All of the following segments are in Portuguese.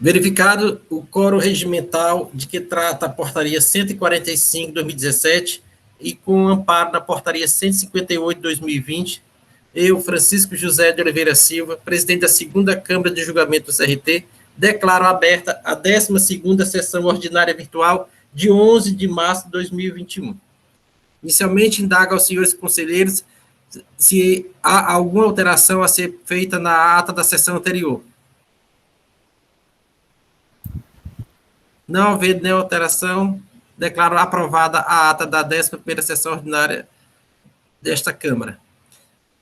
Verificado o quórum regimental de que trata a portaria 145 de 2017 e com amparo na portaria 158 de 2020, eu, Francisco José de Oliveira Silva, presidente da segunda Câmara de Julgamento do CRT, declaro aberta a 12ª sessão ordinária virtual de 11 de março de 2021. Inicialmente, indago aos senhores conselheiros se há alguma alteração a ser feita na ata da sessão anterior. Não havendo nenhuma alteração, declaro aprovada a ata da 11ª sessão ordinária desta Câmara.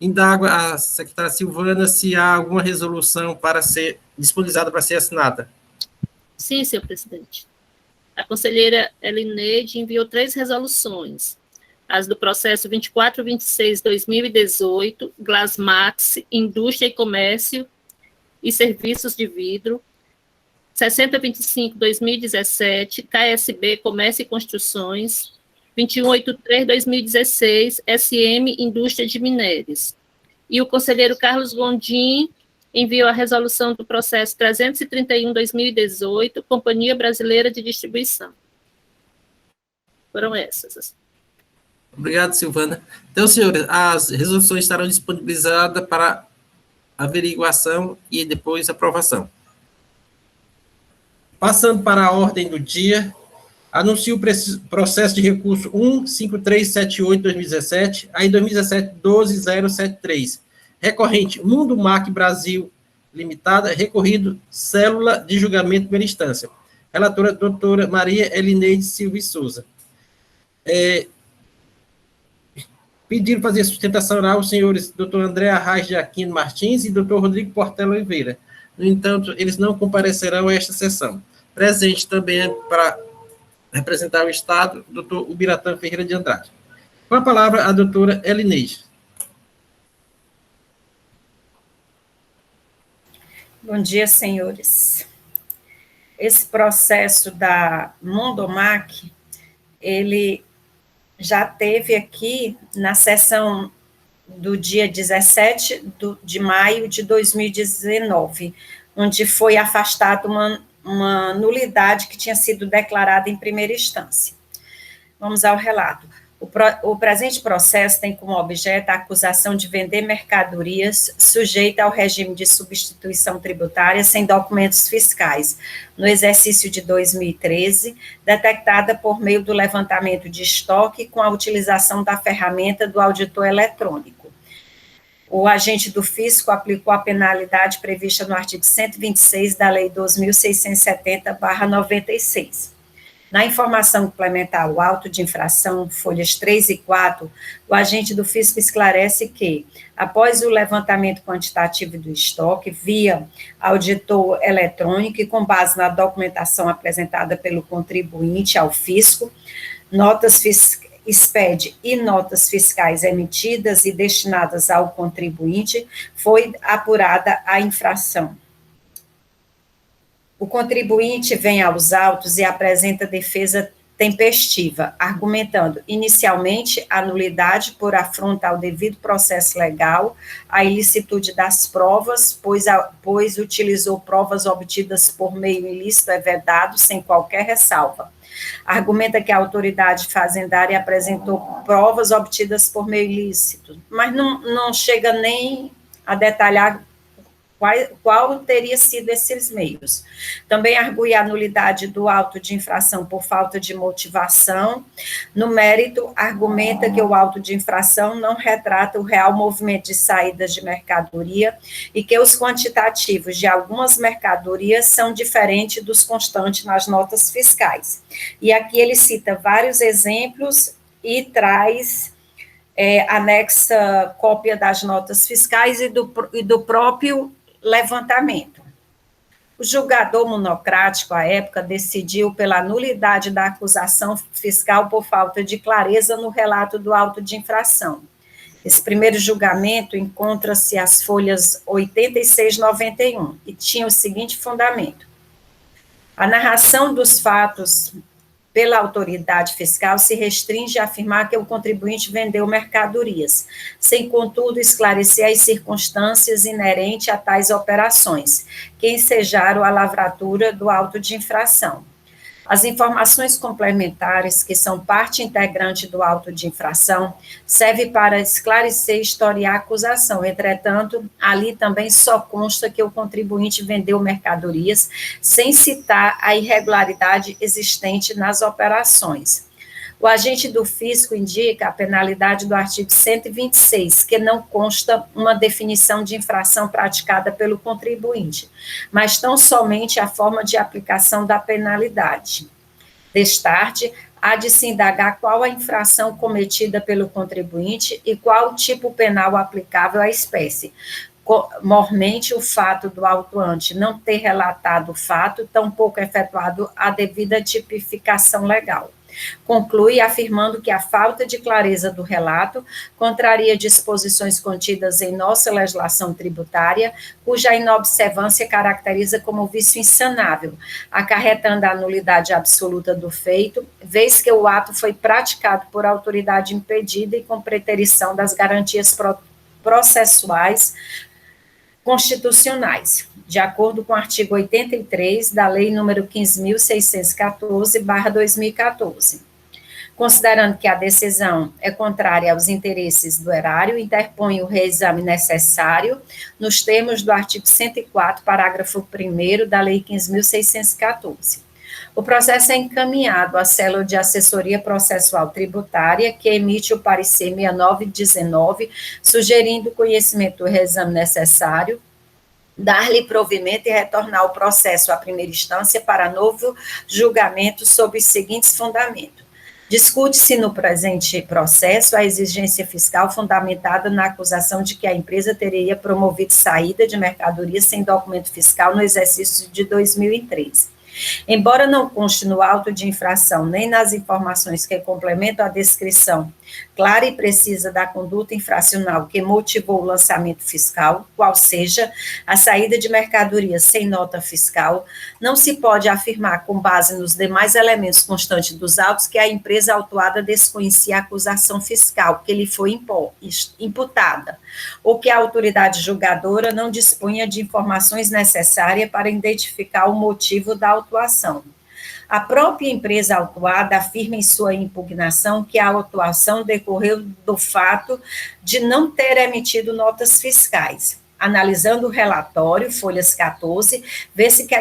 Indago a secretária Silvana se há alguma resolução para ser disponibilizada para ser assinada. Sim, senhor presidente. A conselheira Elineide enviou 3 resoluções. As do processo 2426/2018, Glasmax, Indústria e Comércio e Serviços de Vidro, 6025/2017, KSB, Comércio e Construções, 2183/2016, SM, Indústria de Minérios. E o conselheiro Carlos Gondim enviou a resolução do processo 331/2018, Companhia Brasileira de Distribuição. Foram essas. Obrigado, Silvana. Então, senhores, as resoluções estarão disponibilizadas para averiguação e depois aprovação. Passando para a ordem do dia, anuncio o processo de recurso 15378/2017, aí 2017 12073, recorrente Mundo Mac Brasil Limitada, recorrido Célula de Julgamento de Primeira Instância. Relatora, doutora Maria Elineide Silva e Souza. Pediram fazer sustentação oral os senhores doutor André Arraes de Aquino Martins e doutor Rodrigo Portela Oliveira. No entanto, eles não comparecerão a esta sessão. Presente também para representar o Estado, doutor Ubiratã Ferreira de Andrade. Com a palavra, a doutora Elineide. Bom dia, senhores. Esse processo da Mundomac, ele já teve aqui na sessão do dia 17 de maio de 2019, onde foi afastada uma nulidade que tinha sido declarada em primeira instância. Vamos ao relato. O presente processo tem como objeto a acusação de vender mercadorias sujeita ao regime de substituição tributária sem documentos fiscais, no exercício de 2013, detectada por meio do levantamento de estoque com a utilização da ferramenta do auditor eletrônico. O agente do fisco aplicou a penalidade prevista no artigo 126 da Lei 2.670/96. Na informação complementar ao auto de infração, folhas 3 e 4, o agente do fisco esclarece que, após o levantamento quantitativo do estoque, via auditor eletrônico e com base na documentação apresentada pelo contribuinte ao fisco, SPED e notas fiscais emitidas e destinadas ao contribuinte, foi apurada a infração. O contribuinte vem aos autos e apresenta defesa tempestiva, argumentando inicialmente a nulidade por afronta ao devido processo legal, a ilicitude das provas, pois utilizou provas obtidas por meio ilícito é vedado, sem qualquer ressalva. Argumenta que a autoridade fazendária apresentou provas obtidas por meio ilícito, mas não chega nem a detalhar qual teria sido esses meios. Também argue a nulidade do auto de infração por falta de motivação. No mérito, argumenta que o auto de infração não retrata o real movimento de saídas de mercadoria e que os quantitativos de algumas mercadorias são diferentes dos constantes nas notas fiscais. E aqui ele cita vários exemplos e traz anexa cópia das notas fiscais e do próprio levantamento. O julgador monocrático, à época, decidiu pela nulidade da acusação fiscal por falta de clareza no relato do auto de infração. Esse primeiro julgamento encontra-se às folhas 86 e 91, e tinha o seguinte fundamento. A narração dos fatos pela autoridade fiscal se restringe a afirmar que o contribuinte vendeu mercadorias, sem, contudo, esclarecer as circunstâncias inerentes a tais operações, que ensejaram a lavratura do auto de infração. As informações complementares, que são parte integrante do auto de infração, servem para esclarecer e historiar a acusação. Entretanto, ali também só consta que o contribuinte vendeu mercadorias, sem citar a irregularidade existente nas operações. O agente do fisco indica a penalidade do artigo 126, que não consta uma definição de infração praticada pelo contribuinte, mas tão somente a forma de aplicação da penalidade. Destarte, há de se indagar qual a infração cometida pelo contribuinte e qual o tipo penal aplicável à espécie. Mormente, o fato do autuante não ter relatado o fato, tampouco efetuado a devida tipificação legal. Conclui afirmando que a falta de clareza do relato contraria disposições contidas em nossa legislação tributária, cuja inobservância caracteriza como vício insanável, acarretando a nulidade absoluta do feito, vez que o ato foi praticado por autoridade impedida e com preterição das garantias processuais constitucionais, de acordo com o artigo 83 da Lei nº 15.614/2014. Considerando que a decisão é contrária aos interesses do erário, interpõe o reexame necessário nos termos do artigo 104, parágrafo 1º da Lei 15.614. O processo é encaminhado à célula de assessoria processual tributária, que emite o parecer 6919, sugerindo o conhecimento do reexame necessário, dar-lhe provimento e retornar o processo à primeira instância para novo julgamento sob os seguintes fundamentos. Discute-se no presente processo a exigência fiscal fundamentada na acusação de que a empresa teria promovido saída de mercadorias sem documento fiscal no exercício de 2013. Embora não conste no auto de infração nem nas informações que complementam a descrição clara e precisa da conduta infracional que motivou o lançamento fiscal, qual seja a saída de mercadorias sem nota fiscal, não se pode afirmar, com base nos demais elementos constantes dos autos, que a empresa autuada desconhecia a acusação fiscal que lhe foi imputada, ou que a autoridade julgadora não dispunha de informações necessárias para identificar o motivo da autuação. A própria empresa autuada afirma em sua impugnação que a autuação decorreu do fato de não ter emitido notas fiscais. Analisando o relatório, folhas 14, vê-se que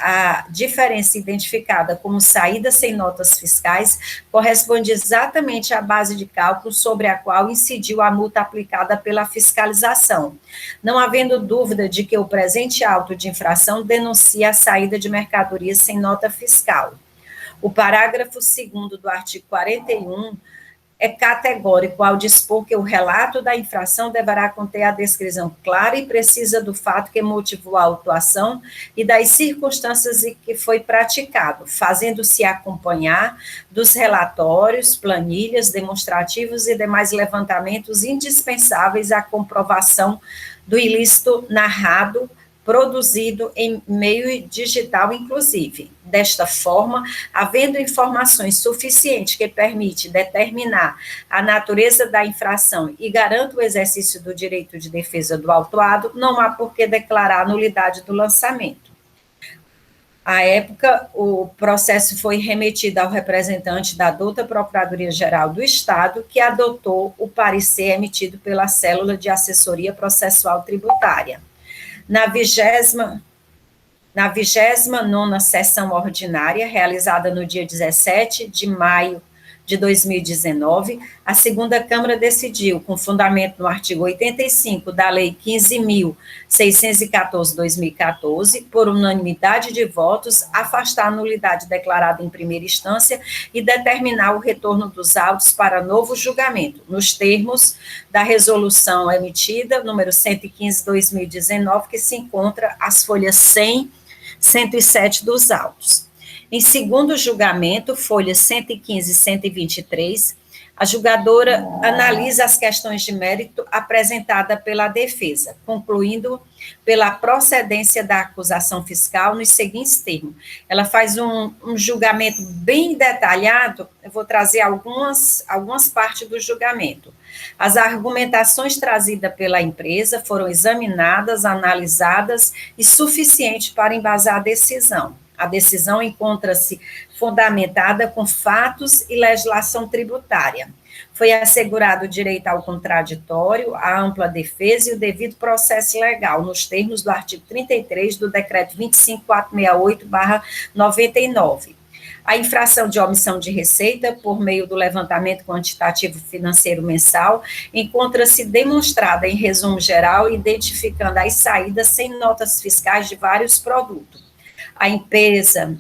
a diferença identificada como saída sem notas fiscais corresponde exatamente à base de cálculo sobre a qual incidiu a multa aplicada pela fiscalização, não havendo dúvida de que o presente auto de infração denuncia a saída de mercadorias sem nota fiscal. O parágrafo 2º do artigo 41 é categórico ao dispor que o relato da infração deverá conter a descrição clara e precisa do fato que motivou a autuação e das circunstâncias em que foi praticado, fazendo-se acompanhar dos relatórios, planilhas, demonstrativos e demais levantamentos indispensáveis à comprovação do ilícito narrado, produzido em meio digital, inclusive. Desta forma, havendo informações suficientes que permitem determinar a natureza da infração e garanta o exercício do direito de defesa do autuado, não há por que declarar a nulidade do lançamento. À época, o processo foi remetido ao representante da douta Procuradoria-Geral do Estado, que adotou o parecer emitido pela Célula de Assessoria Processual Tributária. Na 29ª sessão ordinária, realizada no dia 17 de maio de 2019, a segunda Câmara decidiu, com fundamento no artigo 85 da Lei 15.614/2014, por unanimidade de votos, afastar a nulidade declarada em primeira instância e determinar o retorno dos autos para novo julgamento, nos termos da resolução emitida, número 115/2019, que se encontra as folhas 100, 107 dos autos. Em segundo julgamento, folhas 115 e 123, A julgadora analisa as questões de mérito apresentadas pela defesa, concluindo pela procedência da acusação fiscal nos seguintes termos. Ela faz um julgamento bem detalhado, eu vou trazer algumas partes do julgamento. As argumentações trazidas pela empresa foram examinadas, analisadas e suficientes para embasar a decisão. A decisão encontra-se fundamentada com fatos e legislação tributária. Foi assegurado o direito ao contraditório, a ampla defesa e o devido processo legal, nos termos do artigo 33 do Decreto 25.468/99. A infração de omissão de receita, por meio do levantamento quantitativo financeiro mensal, encontra-se demonstrada em resumo geral, identificando as saídas sem notas fiscais de vários produtos. A empresa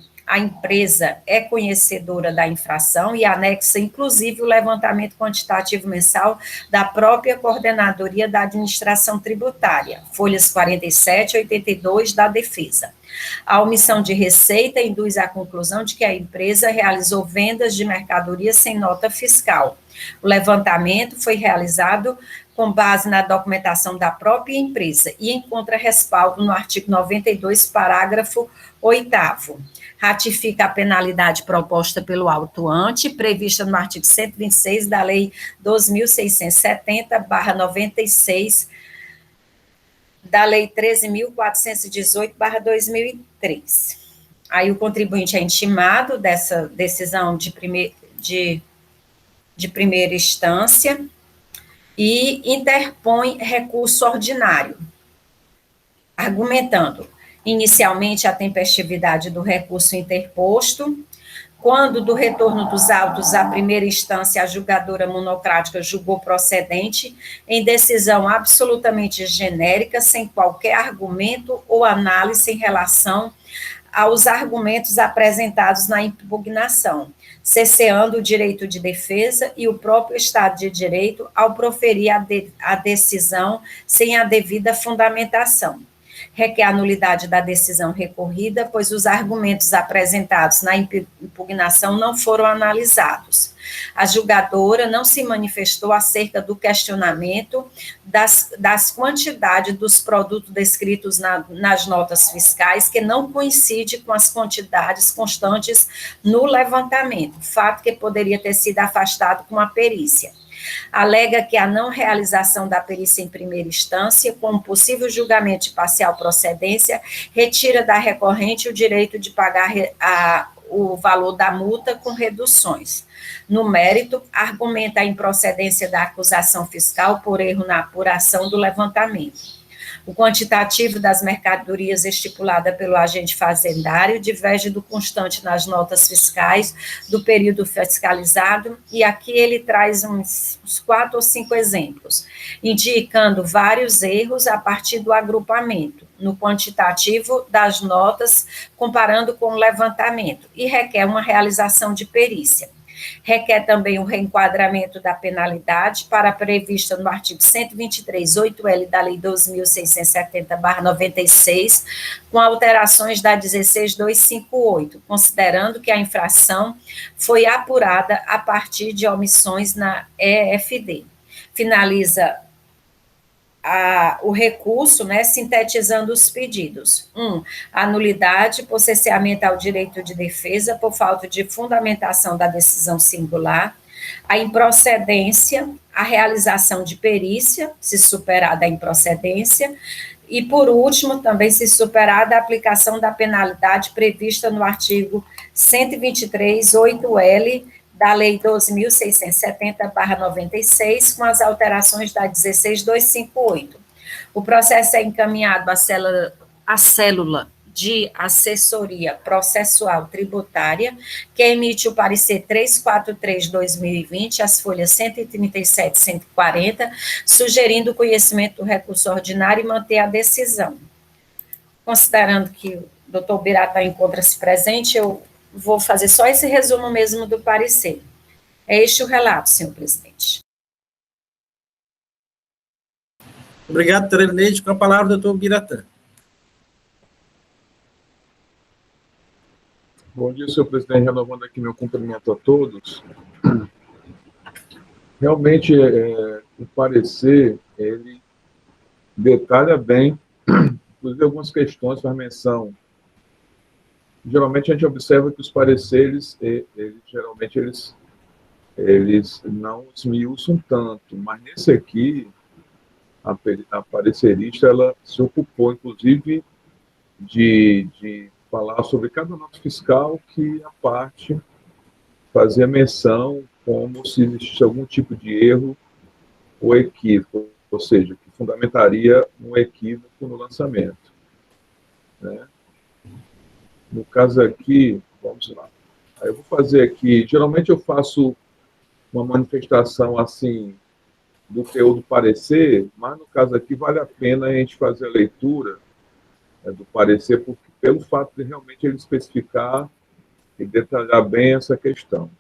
é conhecedora da infração e anexa, inclusive, o levantamento quantitativo mensal da própria Coordenadoria da Administração Tributária, folhas 47 e 82 da defesa. A omissão de receita induz à conclusão de que a empresa realizou vendas de mercadorias sem nota fiscal. O levantamento foi realizado com base na documentação da própria empresa e encontra respaldo no artigo 92, parágrafo 8º. Ratifica a penalidade proposta pelo autuante, prevista no artigo 126 da Lei 12.670/96, da Lei 13.418/2003. Aí o contribuinte é intimado dessa decisão de primeira instância e interpõe recurso ordinário, argumentando inicialmente a tempestividade do recurso interposto. Quando do retorno dos autos à primeira instância, a julgadora monocrática julgou procedente, em decisão absolutamente genérica, sem qualquer argumento ou análise em relação aos argumentos apresentados na impugnação, cesseando o direito de defesa e o próprio Estado de Direito ao proferir a decisão sem a devida fundamentação. Requer a nulidade da decisão recorrida, pois os argumentos apresentados na impugnação não foram analisados. A julgadora não se manifestou acerca do questionamento das quantidades dos produtos descritos nas notas fiscais, que não coincide com as quantidades constantes no levantamento, fato que poderia ter sido afastado com a perícia. Alega que a não realização da perícia em primeira instância, com um possível julgamento de parcial procedência, retira da recorrente o direito de pagar o valor da multa com reduções. No mérito, argumenta a improcedência da acusação fiscal por erro na apuração do levantamento. O quantitativo das mercadorias estipulada pelo agente fazendário diverge do constante nas notas fiscais do período fiscalizado, e aqui ele traz uns 4 ou 5 exemplos, indicando vários erros a partir do agrupamento no quantitativo das notas, comparando com o levantamento, e requer uma realização de perícia. Requer também um reenquadramento da penalidade para prevista no artigo 123, 8L da Lei 12.670/96, com alterações da 16.258, considerando que a infração foi apurada a partir de omissões na EFD. Finaliza o recurso, sintetizando os pedidos. 1. A nulidade por cesseamento ao direito de defesa por falta de fundamentação da decisão singular, a improcedência, a realização de perícia, se superada a improcedência, e, por último, também se superada a aplicação da penalidade prevista no artigo 123, 8L, da Lei 12.670/96, com as alterações da 16.258. O processo é encaminhado à célula de assessoria processual tributária, que emite o parecer 343/2020, as folhas 137 e 140, sugerindo o conhecimento do recurso ordinário e manter a decisão. Considerando que o doutor Biratã encontra-se presente, eu vou fazer só esse resumo mesmo do parecer. É este o relato, senhor presidente. Obrigado, doutora Elineide. Com a palavra, o doutor Biratã. Bom dia, senhor presidente. Renovando aqui meu cumprimento a todos. Realmente, o parecer, ele detalha bem, inclusive algumas questões, faz menção. Geralmente, a gente observa que os pareceres, geralmente, eles não esmiuçam tanto, mas nesse aqui, a parecerista, ela se ocupou, inclusive, de falar sobre cada nota fiscal que a parte fazia menção como se existisse algum tipo de erro ou equívoco, ou seja, que fundamentaria um equívoco no lançamento, né? No caso aqui, vamos lá. Aí eu vou fazer aqui, geralmente eu faço uma manifestação assim do teor do parecer, mas no caso aqui vale a pena a gente fazer a leitura do parecer, porque pelo fato de realmente ele especificar e detalhar bem essa questão.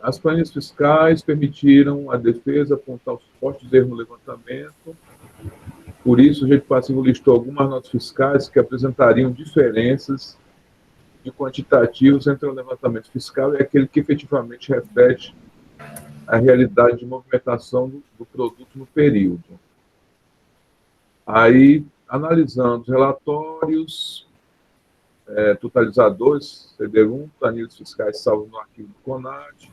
As planilhas fiscais permitiram à defesa apontar os fortes erros no levantamento. Por isso, o sujeito passivo listou algumas notas fiscais que apresentariam diferenças de quantitativos entre o levantamento fiscal e aquele que efetivamente reflete a realidade de movimentação do produto no período. Aí, analisando os relatórios totalizadores, CD1, planilhas fiscais salvos no arquivo do CONAD,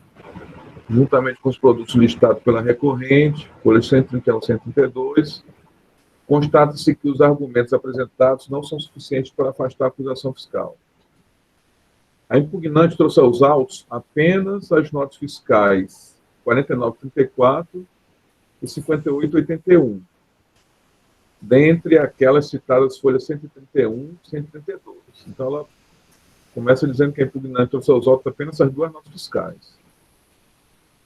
juntamente com os produtos listados pela recorrente, folhas 131 e 132, constata-se que os argumentos apresentados não são suficientes para afastar a acusação fiscal. A impugnante trouxe aos autos apenas as notas fiscais 4934 e 5881, dentre aquelas citadas folhas 131 e 132. Então, ela começa dizendo que a impugnante trouxe aos autos apenas as duas notas fiscais.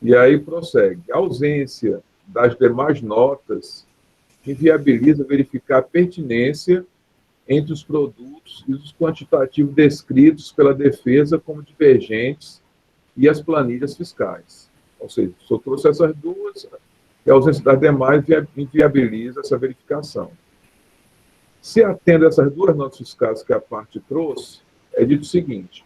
E aí prossegue. A ausência das demais notas inviabiliza verificar a pertinência entre os produtos e os quantitativos descritos pela defesa como divergentes e as planilhas fiscais. Ou seja, só trouxe essas duas, e a ausência das demais inviabiliza essa verificação. Se atende a essas duas notas fiscais que a parte trouxe, é dito o seguinte: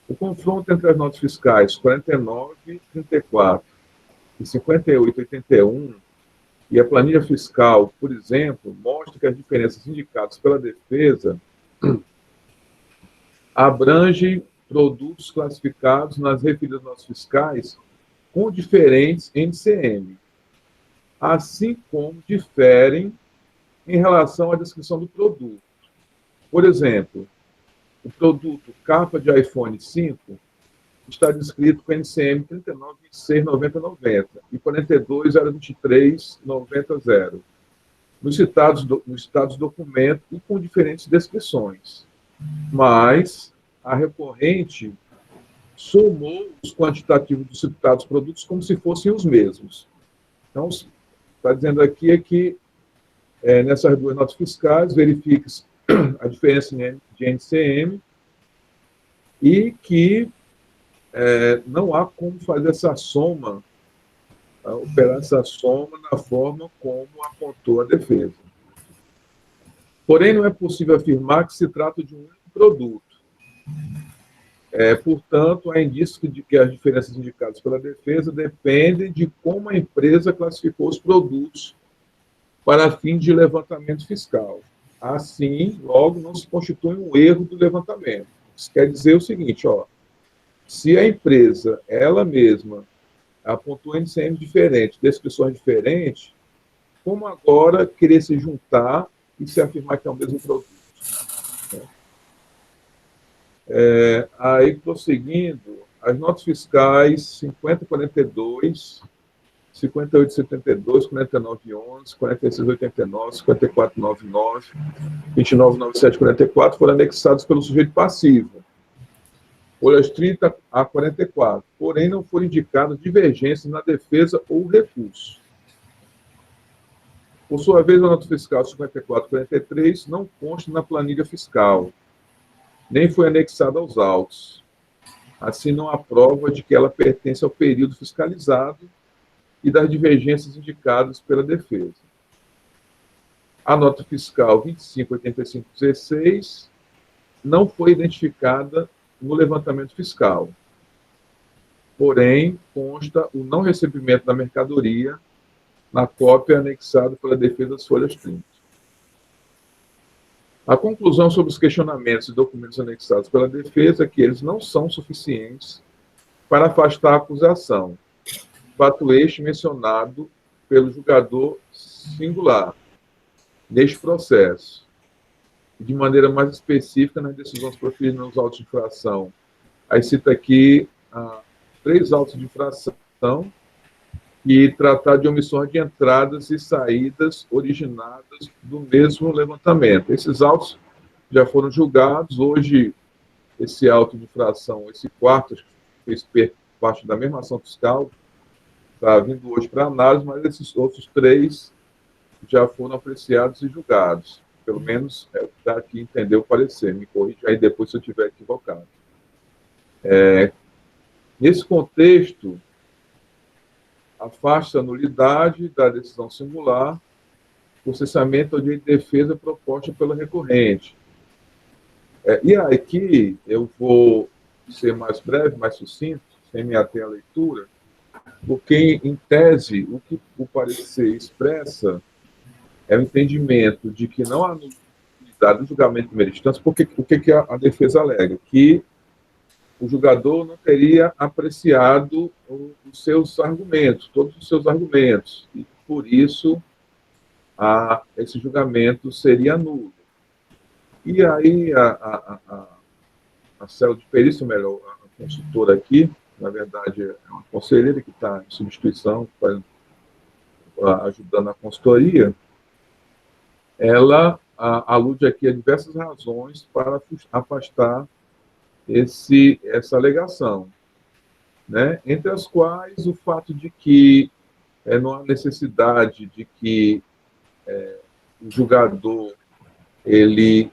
o confronto entre as notas fiscais 49,34 e 58,81 e a planilha fiscal, por exemplo, mostra que as diferenças indicadas pela defesa abrangem produtos classificados nas referidas notas fiscais com diferentes NCM, assim como diferem em relação à descrição do produto. Por exemplo, o produto capa de iPhone 5 está descrito com NCM 39.26.90.90 e 42.023.90.0 nos citados documentos e com diferentes descrições. Mas a recorrente somou os quantitativos dos citados produtos como se fossem os mesmos. Então, está dizendo aqui que nessas duas notas fiscais verifique-se a diferença de NCM e que não há como fazer essa soma, operar essa soma da forma como apontou a defesa. Porém, não é possível afirmar que se trata de um único produto. Portanto, há indícios de que as diferenças indicadas pela defesa dependem de como a empresa classificou os produtos para fins de levantamento fiscal. Assim, logo, não se constitui um erro do levantamento. Isso quer dizer o seguinte, se a empresa, ela mesma, apontou NCM diferente, descrições diferentes, como agora querer se juntar e se afirmar que é o mesmo produto? Aí, prosseguindo, as notas fiscais 5042, 5872, 4911, 4689, 5499, 299744 foram anexados pelo sujeito passivo. Folhas 30 a 44, porém não foram indicadas divergências na defesa ou recurso. Por sua vez, a nota fiscal 5443 não consta na planilha fiscal, nem foi anexada aos autos. Assim, não há prova de que ela pertence ao período fiscalizado e das divergências indicadas pela defesa. A nota fiscal 258516 não foi identificada no levantamento fiscal. Porém, consta o não recebimento da mercadoria na cópia anexada pela defesa das folhas 30. A conclusão sobre os questionamentos e documentos anexados pela defesa é que eles não são suficientes para afastar a acusação, fato este mencionado pelo julgador singular neste processo, de maneira mais específica nas decisões proferidas nos autos de infração. Aí cita aqui 3 autos de infração e tratar de omissões de entradas e saídas originadas do mesmo levantamento. Esses autos já foram julgados. Hoje, esse auto de infração, esse quarto, que fez parte da mesma ação fiscal, está vindo hoje para análise, mas esses outros 3 já foram apreciados e julgados. Pelo menos é o que está aqui, entendeu o parecer. Me corrija aí depois se eu estiver equivocado. Nesse contexto, afasta a nulidade da decisão singular, o cessamento ao direito de defesa proposta pelo recorrente. E aqui eu vou ser mais breve, mais sucinto, sem me ater à leitura, porque, em tese, o que o parecer expressa é o entendimento de que não há nulidade do julgamento de primeira instância, porque o que a defesa alega? Que o julgador não teria apreciado os seus argumentos, todos os seus argumentos, e, por isso, esse julgamento seria nulo. E aí, a célula de perícia, melhor, a consultora aqui, na verdade, é uma conselheira que está em substituição, ajudando a consultoria, ela alude aqui a diversas razões para afastar essa alegação, né? Entre as quais o fato de que não há necessidade de que o julgador ele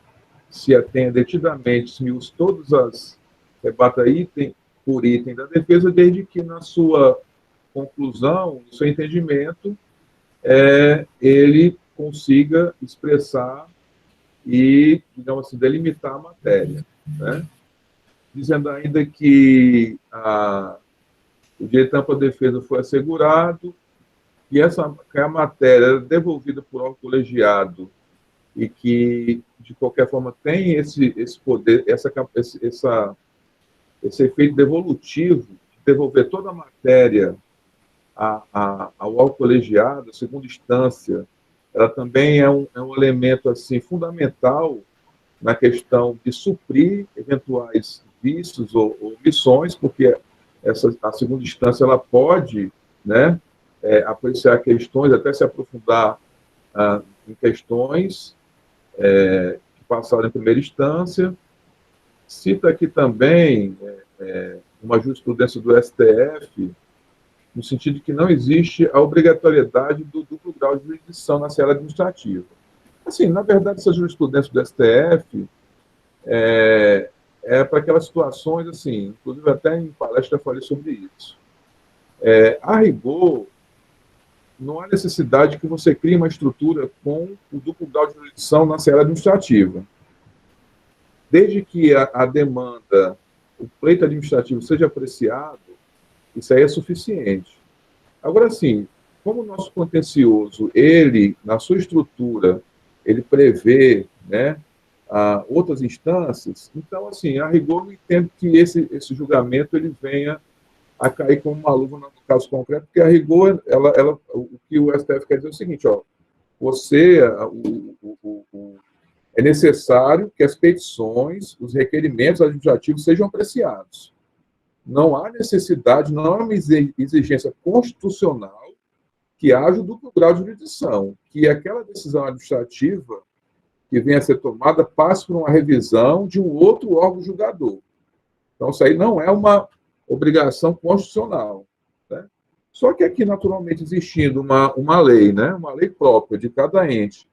se atenha detidamente, esmiuce todas as rebata item por item da defesa, desde que na sua conclusão, no seu entendimento, ele consiga expressar e, digamos assim, delimitar a matéria, né? Dizendo ainda que o direito à ampla defesa foi assegurado, que a matéria era devolvida por órgão colegiado e que, de qualquer forma, tem esse poder, esse efeito devolutivo, de devolver toda a matéria ao órgão colegiado, a segunda instância, ela também é um elemento assim, fundamental na questão de suprir eventuais vícios ou omissões, porque a segunda instância ela pode, né, apreciar questões, até se aprofundar em questões que passaram em primeira instância. Cita aqui também uma jurisprudência do STF, no sentido de que não existe a obrigatoriedade do duplo grau de jurisdição na seara administrativa. Assim, na verdade, essa jurisprudência do STF para aquelas situações, assim, inclusive até em palestra eu falei sobre isso. A rigor, não há necessidade que você crie uma estrutura com o duplo grau de jurisdição na seara administrativa. Desde que a demanda, o pleito administrativo seja apreciado, isso aí é suficiente. Agora, sim, como o nosso contencioso, ele, na sua estrutura, ele prevê, né, outras instâncias, então, assim, a rigor, eu entendo que esse julgamento ele venha a cair como uma luva no caso concreto, porque a rigor, o que o STF quer dizer é o seguinte, é necessário que as petições, os requerimentos administrativos sejam apreciados. Não há necessidade, não há uma exigência constitucional que haja o duplo grau de jurisdição, que aquela decisão administrativa que venha a ser tomada passe por uma revisão de um outro órgão julgador. Então, isso aí não é uma obrigação constitucional, né? Só que aqui, naturalmente, existindo uma lei, né, uma lei própria de cada ente,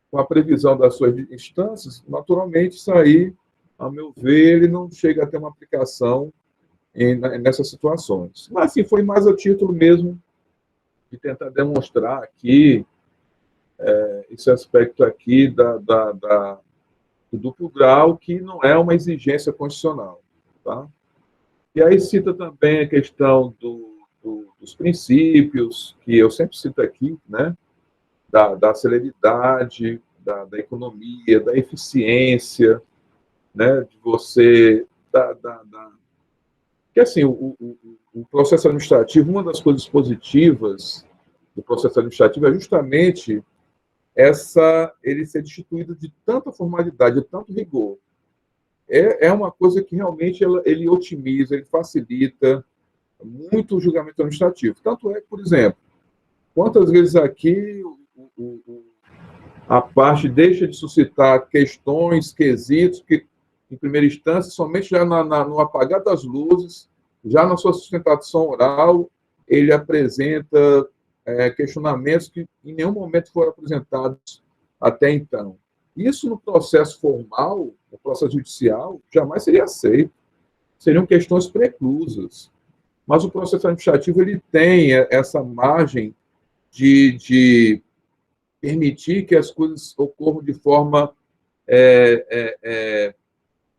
com a previsão das suas instâncias, naturalmente, isso aí, a meu ver, ele não chega a ter uma aplicação nessas situações. Mas, assim, foi mais a título mesmo de tentar demonstrar aqui esse aspecto aqui do duplo grau, que não é uma exigência constitucional. Tá? E aí cita também a questão dos princípios, que eu sempre cito aqui, né? Da celeridade, da economia, da eficiência, né? De você... Porque, assim, o processo administrativo, uma das coisas positivas do processo administrativo é justamente ele ser destituído de tanta formalidade, de tanto rigor. É uma coisa que realmente ele otimiza, ele facilita muito o julgamento administrativo. Tanto é que, por exemplo, quantas vezes aqui a parte deixa de suscitar questões, quesitos, que, em primeira instância, somente já no apagar das luzes, já na sua sustentação oral, ele apresenta questionamentos que em nenhum momento foram apresentados até então. Isso no processo formal, no processo judicial, jamais seria aceito. Seriam questões preclusas. Mas o processo administrativo ele tem essa margem de permitir que as coisas ocorram de forma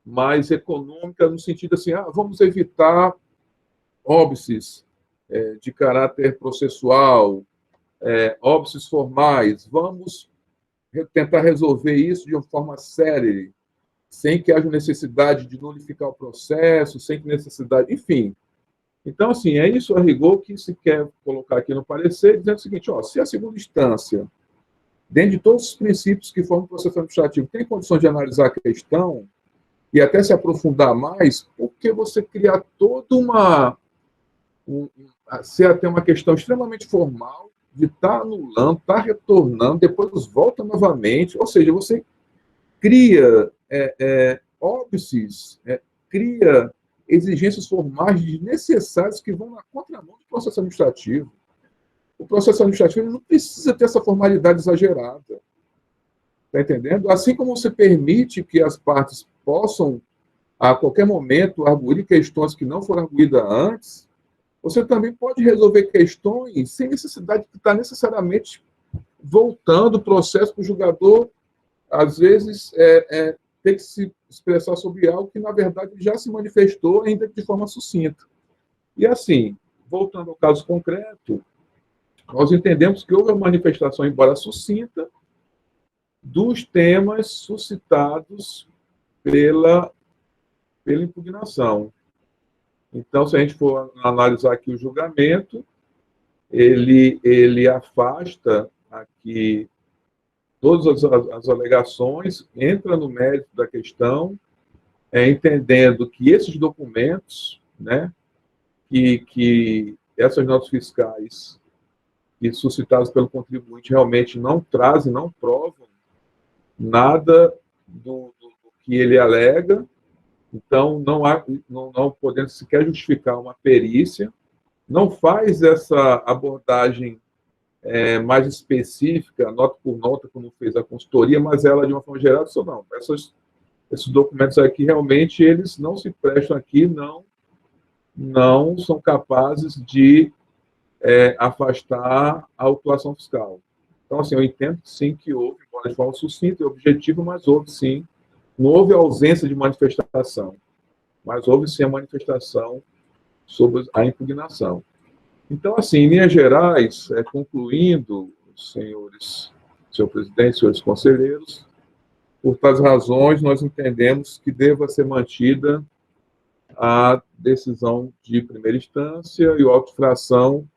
mais econômica, no sentido assim, vamos evitar óbices de caráter processual, óbices formais, vamos tentar resolver isso de uma forma célere, sem que haja necessidade de nulificar o processo, sem que necessidade... Enfim. Então, assim, é isso a rigor que se quer colocar aqui no parecer, dizendo o seguinte, se a segunda instância, dentro de todos os princípios que formam o processo administrativo, tem condições de analisar a questão e até se aprofundar mais, porque você criar toda se até uma questão extremamente formal, de estar anulando, estar retornando, depois volta novamente, ou seja, você cria óbices, cria exigências formais desnecessárias que vão na contramão do processo administrativo. O processo administrativo não precisa ter essa formalidade exagerada. Está entendendo? Assim como você permite que as partes possam, a qualquer momento, arguir questões que não foram arguídas antes, você também pode resolver questões sem necessidade de estar necessariamente voltando o processo para o julgador, às vezes, ter que se expressar sobre algo que, na verdade, já se manifestou, ainda de forma sucinta. E, assim, voltando ao caso concreto, nós entendemos que houve uma manifestação, embora sucinta, dos temas suscitados pela impugnação. Então, se a gente for analisar aqui o julgamento, ele afasta aqui todas as alegações, entra no mérito da questão, entendendo que esses documentos, né, que essas notas fiscais e suscitadas pelo contribuinte realmente não trazem, não provam nada do que ele alega. Então, não podendo sequer justificar uma perícia, não faz essa abordagem mais específica, nota por nota, como fez a consultoria, mas ela, de uma forma geral, disse, não, esses documentos aqui, realmente, eles não se prestam aqui, não são capazes de afastar a autuação fiscal. Então, assim, eu entendo, sim, que houve, embora de forma sucinta e objetiva, mas houve, sim. Não houve ausência de manifestação, mas houve, sim, a manifestação sobre a impugnação. Então, assim, em linhas gerais, concluindo, senhor presidente, senhores conselheiros, por tais razões, nós entendemos que deva ser mantida a decisão de primeira instância e a auto-infração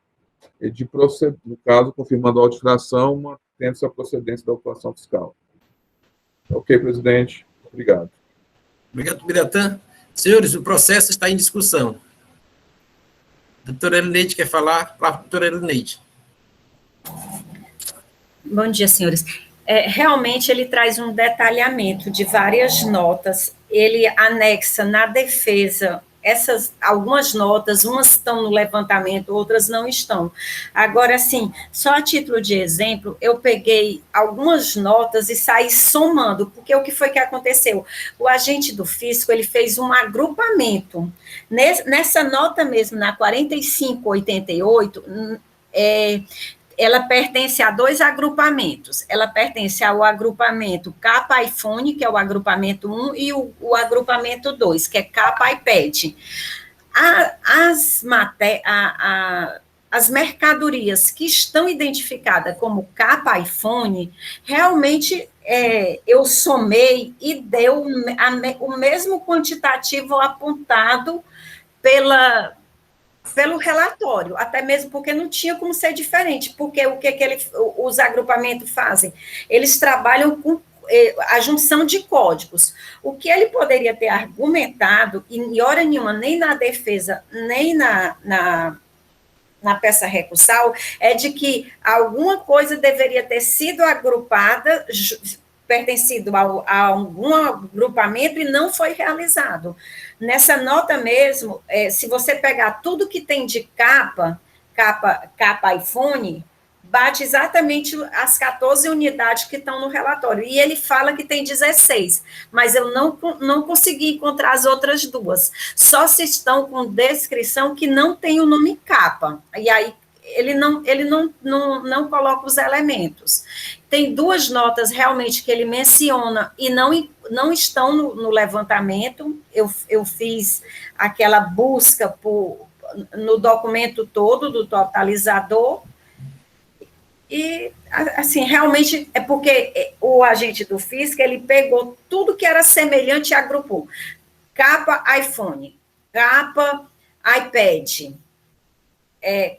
no caso, confirmando a auto-infração, mantendo-se a procedência da autuação fiscal. Ok, presidente? Obrigado. Obrigado, Biratã. Senhores, o processo está em discussão. Doutora Elineide quer falar? Doutora Elineide. Bom dia, senhores. Realmente, ele traz um detalhamento de várias notas. Ele anexa na defesa algumas notas, umas estão no levantamento, outras não estão. Agora, assim, só a título de exemplo, eu peguei algumas notas e saí somando, porque o que foi que aconteceu? O agente do fisco, ele fez um agrupamento. Nessa nota mesmo, na 4588, ela pertence a 2 agrupamentos. Ela pertence ao agrupamento Capa iPhone, que é o agrupamento 1, e o agrupamento 2, que é Capa iPad. As mercadorias que estão identificadas como Capa iPhone, realmente eu somei e deu o mesmo quantitativo apontado pelo relatório, até mesmo porque não tinha como ser diferente, porque o que os agrupamentos fazem? Eles trabalham com a junção de códigos. O que ele poderia ter argumentado, e em hora nenhuma, nem na defesa, nem na peça recursal, é de que alguma coisa deveria ter sido agrupada, pertencido a algum agrupamento e não foi realizado. Nessa nota mesmo, se você pegar tudo que tem de capa iPhone, bate exatamente as 14 unidades que estão no relatório. E ele fala que tem 16, mas eu não consegui encontrar as outras 2. Só se estão com descrição que não tem o nome capa. E aí ele não coloca os elementos. Tem 2 notas realmente que ele menciona e não estão no levantamento. Eu fiz aquela busca no documento todo do totalizador. E, assim, realmente é porque o agente do Fisco, ele pegou tudo que era semelhante e agrupou. Capa iPhone, capa iPad,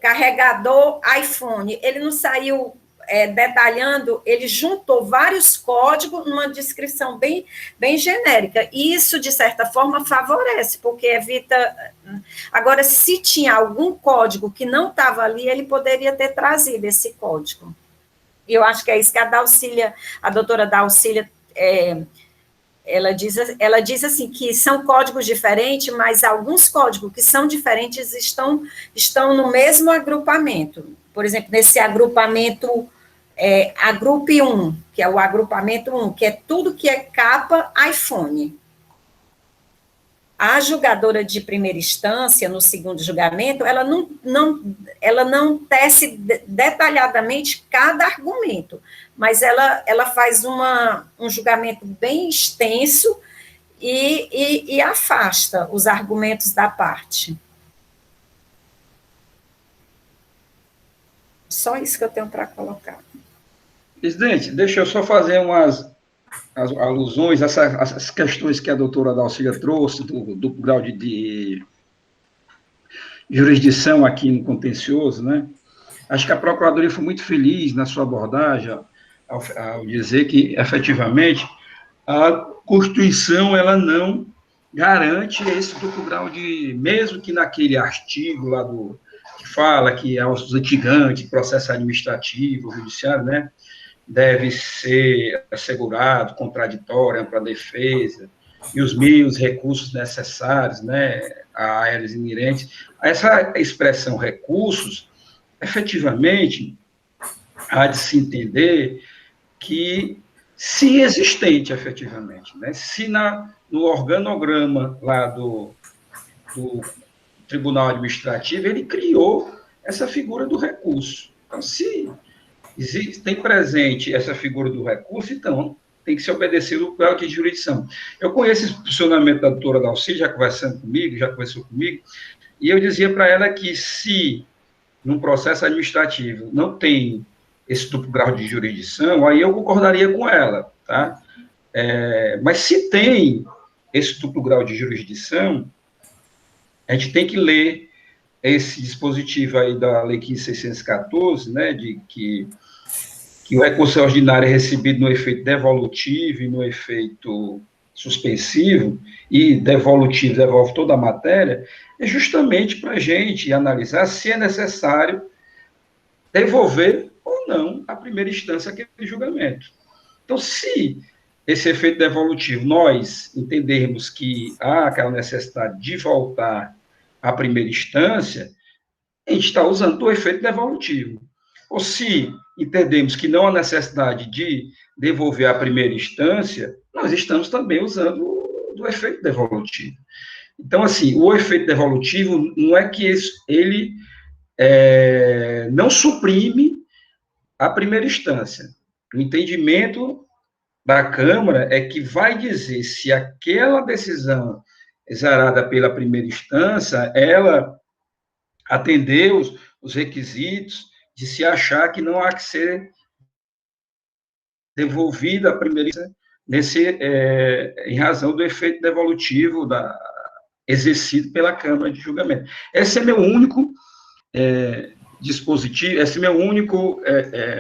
carregador iPhone. Ele não saiu detalhando, ele juntou vários códigos numa descrição bem genérica. E isso, de certa forma, favorece, porque evita... Agora, se tinha algum código que não estava ali, ele poderia ter trazido esse código. E eu acho que é isso que a doutora Dalcília, ela diz assim, que são códigos diferentes, mas alguns códigos que são diferentes estão no mesmo agrupamento. Por exemplo, nesse agrupamento, agrupe 1, que é o agrupamento 1, que é tudo que é capa iPhone. A julgadora de primeira instância, no segundo julgamento, ela não tece detalhadamente cada argumento, mas ela faz um julgamento bem extenso e afasta os argumentos da parte. Só isso que eu tenho para colocar. Presidente, deixa eu só fazer umas alusões, essas questões que a doutora Dalcília trouxe, do grau de jurisdição aqui no contencioso, né? Acho que a Procuradoria foi muito feliz na sua abordagem ao dizer que, efetivamente, a Constituição, ela não garante esse duplo grau mesmo que naquele artigo lá que fala que aos litigantes, processo administrativo, judiciário, né, deve ser assegurado, contraditório, ampla defesa, e os meios, recursos necessários, né, a áreas inerentes. Essa expressão recursos, efetivamente, há de se entender que, se existente, efetivamente, né, se no organograma lá do Tribunal Administrativo, ele criou essa figura do recurso. Então, se tem presente essa figura do recurso, então tem que ser obedecido o grau de jurisdição. Eu conheço esse posicionamento da doutora Dalcília, já conversou comigo, e eu dizia para ela que se num processo administrativo não tem esse duplo grau de jurisdição, aí eu concordaria com ela, tá? Mas se tem esse duplo grau de jurisdição, a gente tem que ler esse dispositivo aí da Lei 15.614, né, de que o recurso ordinário é recebido no efeito devolutivo e no efeito suspensivo, e devolutivo devolve toda a matéria, é justamente para a gente analisar se é necessário devolver ou não a primeira instância aquele julgamento. Então, se esse efeito devolutivo nós entendermos que há aquela necessidade de voltar à primeira instância, a gente está usando o efeito devolutivo. Ou se entendemos que não há necessidade de devolver à primeira instância, nós estamos também usando o efeito devolutivo. Então, assim, o efeito devolutivo não é que ele não suprime a primeira instância. O entendimento da Câmara é que vai dizer se aquela decisão exarada pela primeira instância, ela atendeu os requisitos de se achar que não há que ser devolvida a primeira instância em razão do efeito devolutivo exercido pela Câmara de Julgamento. Esse é meu único dispositivo, esse é meu único,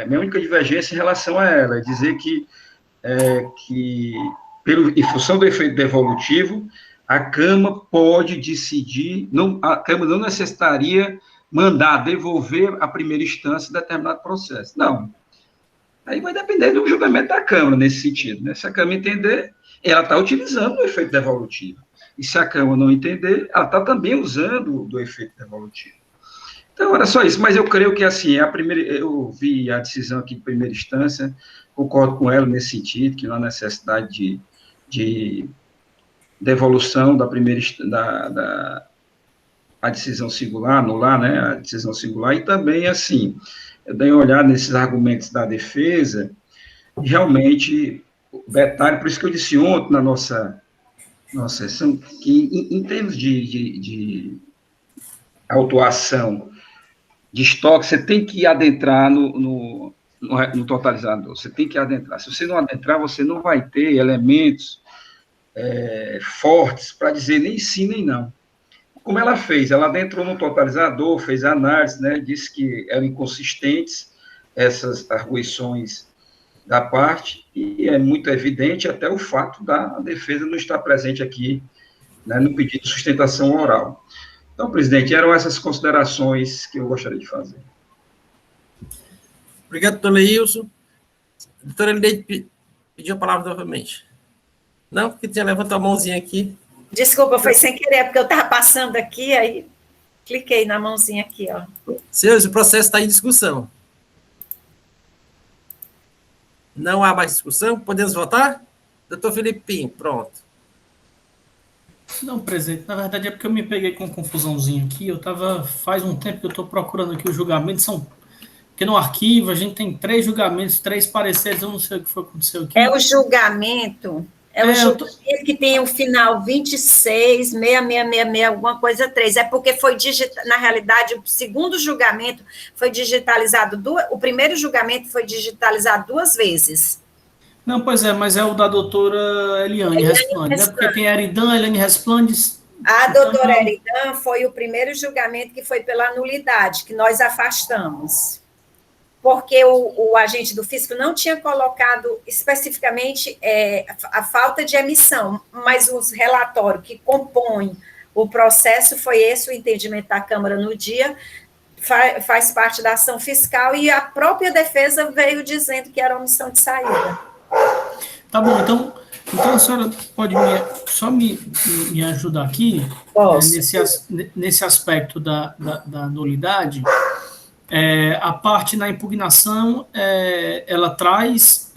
minha única divergência em relação a ela, é dizer que em função do efeito devolutivo, a Câmara pode decidir, a Câmara não necessitaria mandar devolver a primeira instância determinado processo. Não. Aí vai depender do julgamento da Câmara nesse sentido, né? Se a Câmara entender, ela está utilizando o efeito devolutivo. E se a Câmara não entender, ela está também usando do efeito devolutivo. Então, era só isso. Mas eu creio que, assim, eu vi a decisão aqui de primeira instância, concordo com ela nesse sentido, que não há necessidade de devolução da primeira a decisão singular, anular, né, a decisão singular, e também, assim, eu dei uma olhada nesses argumentos da defesa, e realmente, o detalhe, por isso que eu disse ontem na nossa sessão, que em termos de autuação de estoque, você tem que adentrar no totalizador, você tem que adentrar. Se você não adentrar, você não vai ter elementos fortes para dizer nem sim nem não. Como ela fez? Ela adentrou no totalizador, fez análise, né, disse que eram inconsistentes essas arguições da parte, e é muito evidente até o fato da defesa não estar presente aqui, né, no pedido de sustentação oral. Então, presidente, eram essas considerações que eu gostaria de fazer. Obrigado, doutor Leilson. Doutora Elineide pediu a palavra novamente. Não, porque tinha levantado a mãozinha aqui. Desculpa, foi sem querer, porque eu estava passando aqui, aí cliquei na mãozinha aqui, ó. Senhores, o processo está em discussão. Não há mais discussão? Podemos votar? Doutor Felipe Pinho, pronto. Não, presidente, na verdade é porque eu me peguei com confusãozinha aqui, faz um tempo que eu estou procurando aqui os julgamentos, porque no arquivo a gente tem 3 julgamentos, 3 pareceres, eu não sei o que foi que aconteceu aqui. É o julgamento que tem o final 26, 6666, alguma coisa 3, é porque foi digitado, na realidade, o segundo julgamento foi digitalizado, o primeiro julgamento foi digitalizado 2 vezes. Não, pois é, mas é o da doutora Eliane Resplandes, né? Porque tem Eridan, Eliane Resplandes. A doutora Eridan foi o primeiro julgamento que foi pela nulidade, que nós afastamos. Porque o agente do fisco não tinha colocado especificamente a falta de emissão, mas o relatório que compõe o processo foi esse, o entendimento da Câmara no dia, faz parte da ação fiscal, e a própria defesa veio dizendo que era omissão de saída. Tá bom, então a senhora pode só me ajudar aqui nesse aspecto da nulidade. A parte na impugnação, ela traz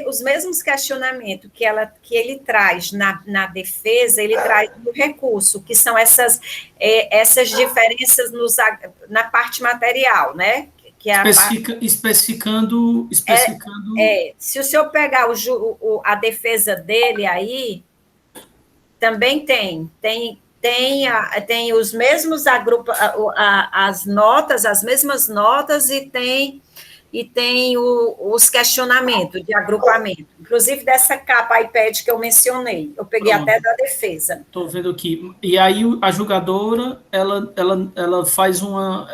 os mesmos questionamentos que ele traz na defesa, ele traz no recurso, que são essas diferenças na parte material, né? Que é especificando. Se o senhor pegar a defesa dele aí, também tem os mesmos as notas, as mesmas notas, e tem os questionamentos de agrupamento, inclusive dessa capa iPad que eu mencionei, eu peguei até da defesa. Estou vendo aqui. E aí a julgadora, ela faz uma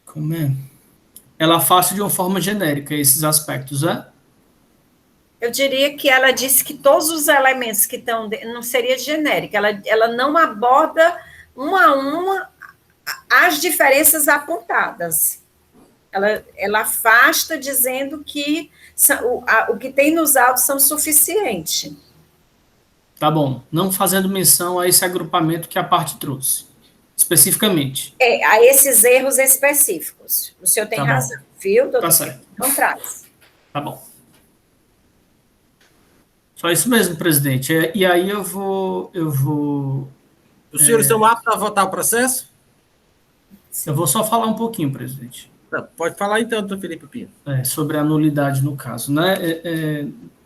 como é? Ela afasta de uma forma genérica esses aspectos, né? Eu diria que ela disse que todos os elementos que estão... Não seria genérica, ela não aborda uma a uma as diferenças apontadas. Ela afasta dizendo que o que tem nos autos são suficientes. Tá bom, não fazendo menção a esse agrupamento que a parte trouxe, especificamente. A esses erros específicos. O senhor tem razão, viu, doutor? Tá certo. Não traz. Tá bom. Só isso mesmo, presidente. E aí eu vou... Os senhores estão aptos a votar o processo? Eu vou só falar um pouquinho, presidente. Não, pode falar então, doutor Felipe Pinho. Sobre a nulidade no caso, né?